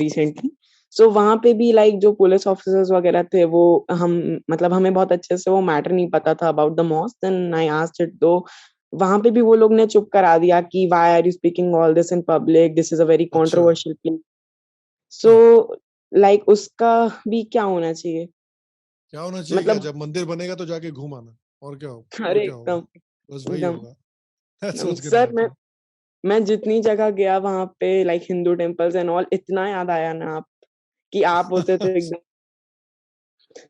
recently. So वहाँ पे भी like जो पुलिस ऑफिसर्स वगैरह थे, वो मतलब हमें बहुत अच्छे से वो मैटर नहीं पता था about the mosque. Then I asked it, तो वहाँ पे भी वो लोग ने चुप करा दिया कि why are you speaking all this in public? This is a very controversial thing. So like उसका भी क्या होना चाहिए? क्या होना चाहिए? मतलब जब मंदिर बनेगा तो जाके घूम आना, और क्या होगा? अरे एकदम बस वही होगा. That's what's gonna sir happen. मैं जितनी जगह गया वहां पे like Hindu temples and all, इतना याद आया ना आप कि आप होते तो एकदम.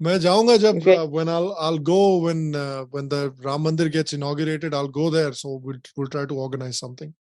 मैं जाऊंगा जब when I'll go when the Ram Mandir gets inaugurated, I'll go there, so we'll try to organize something.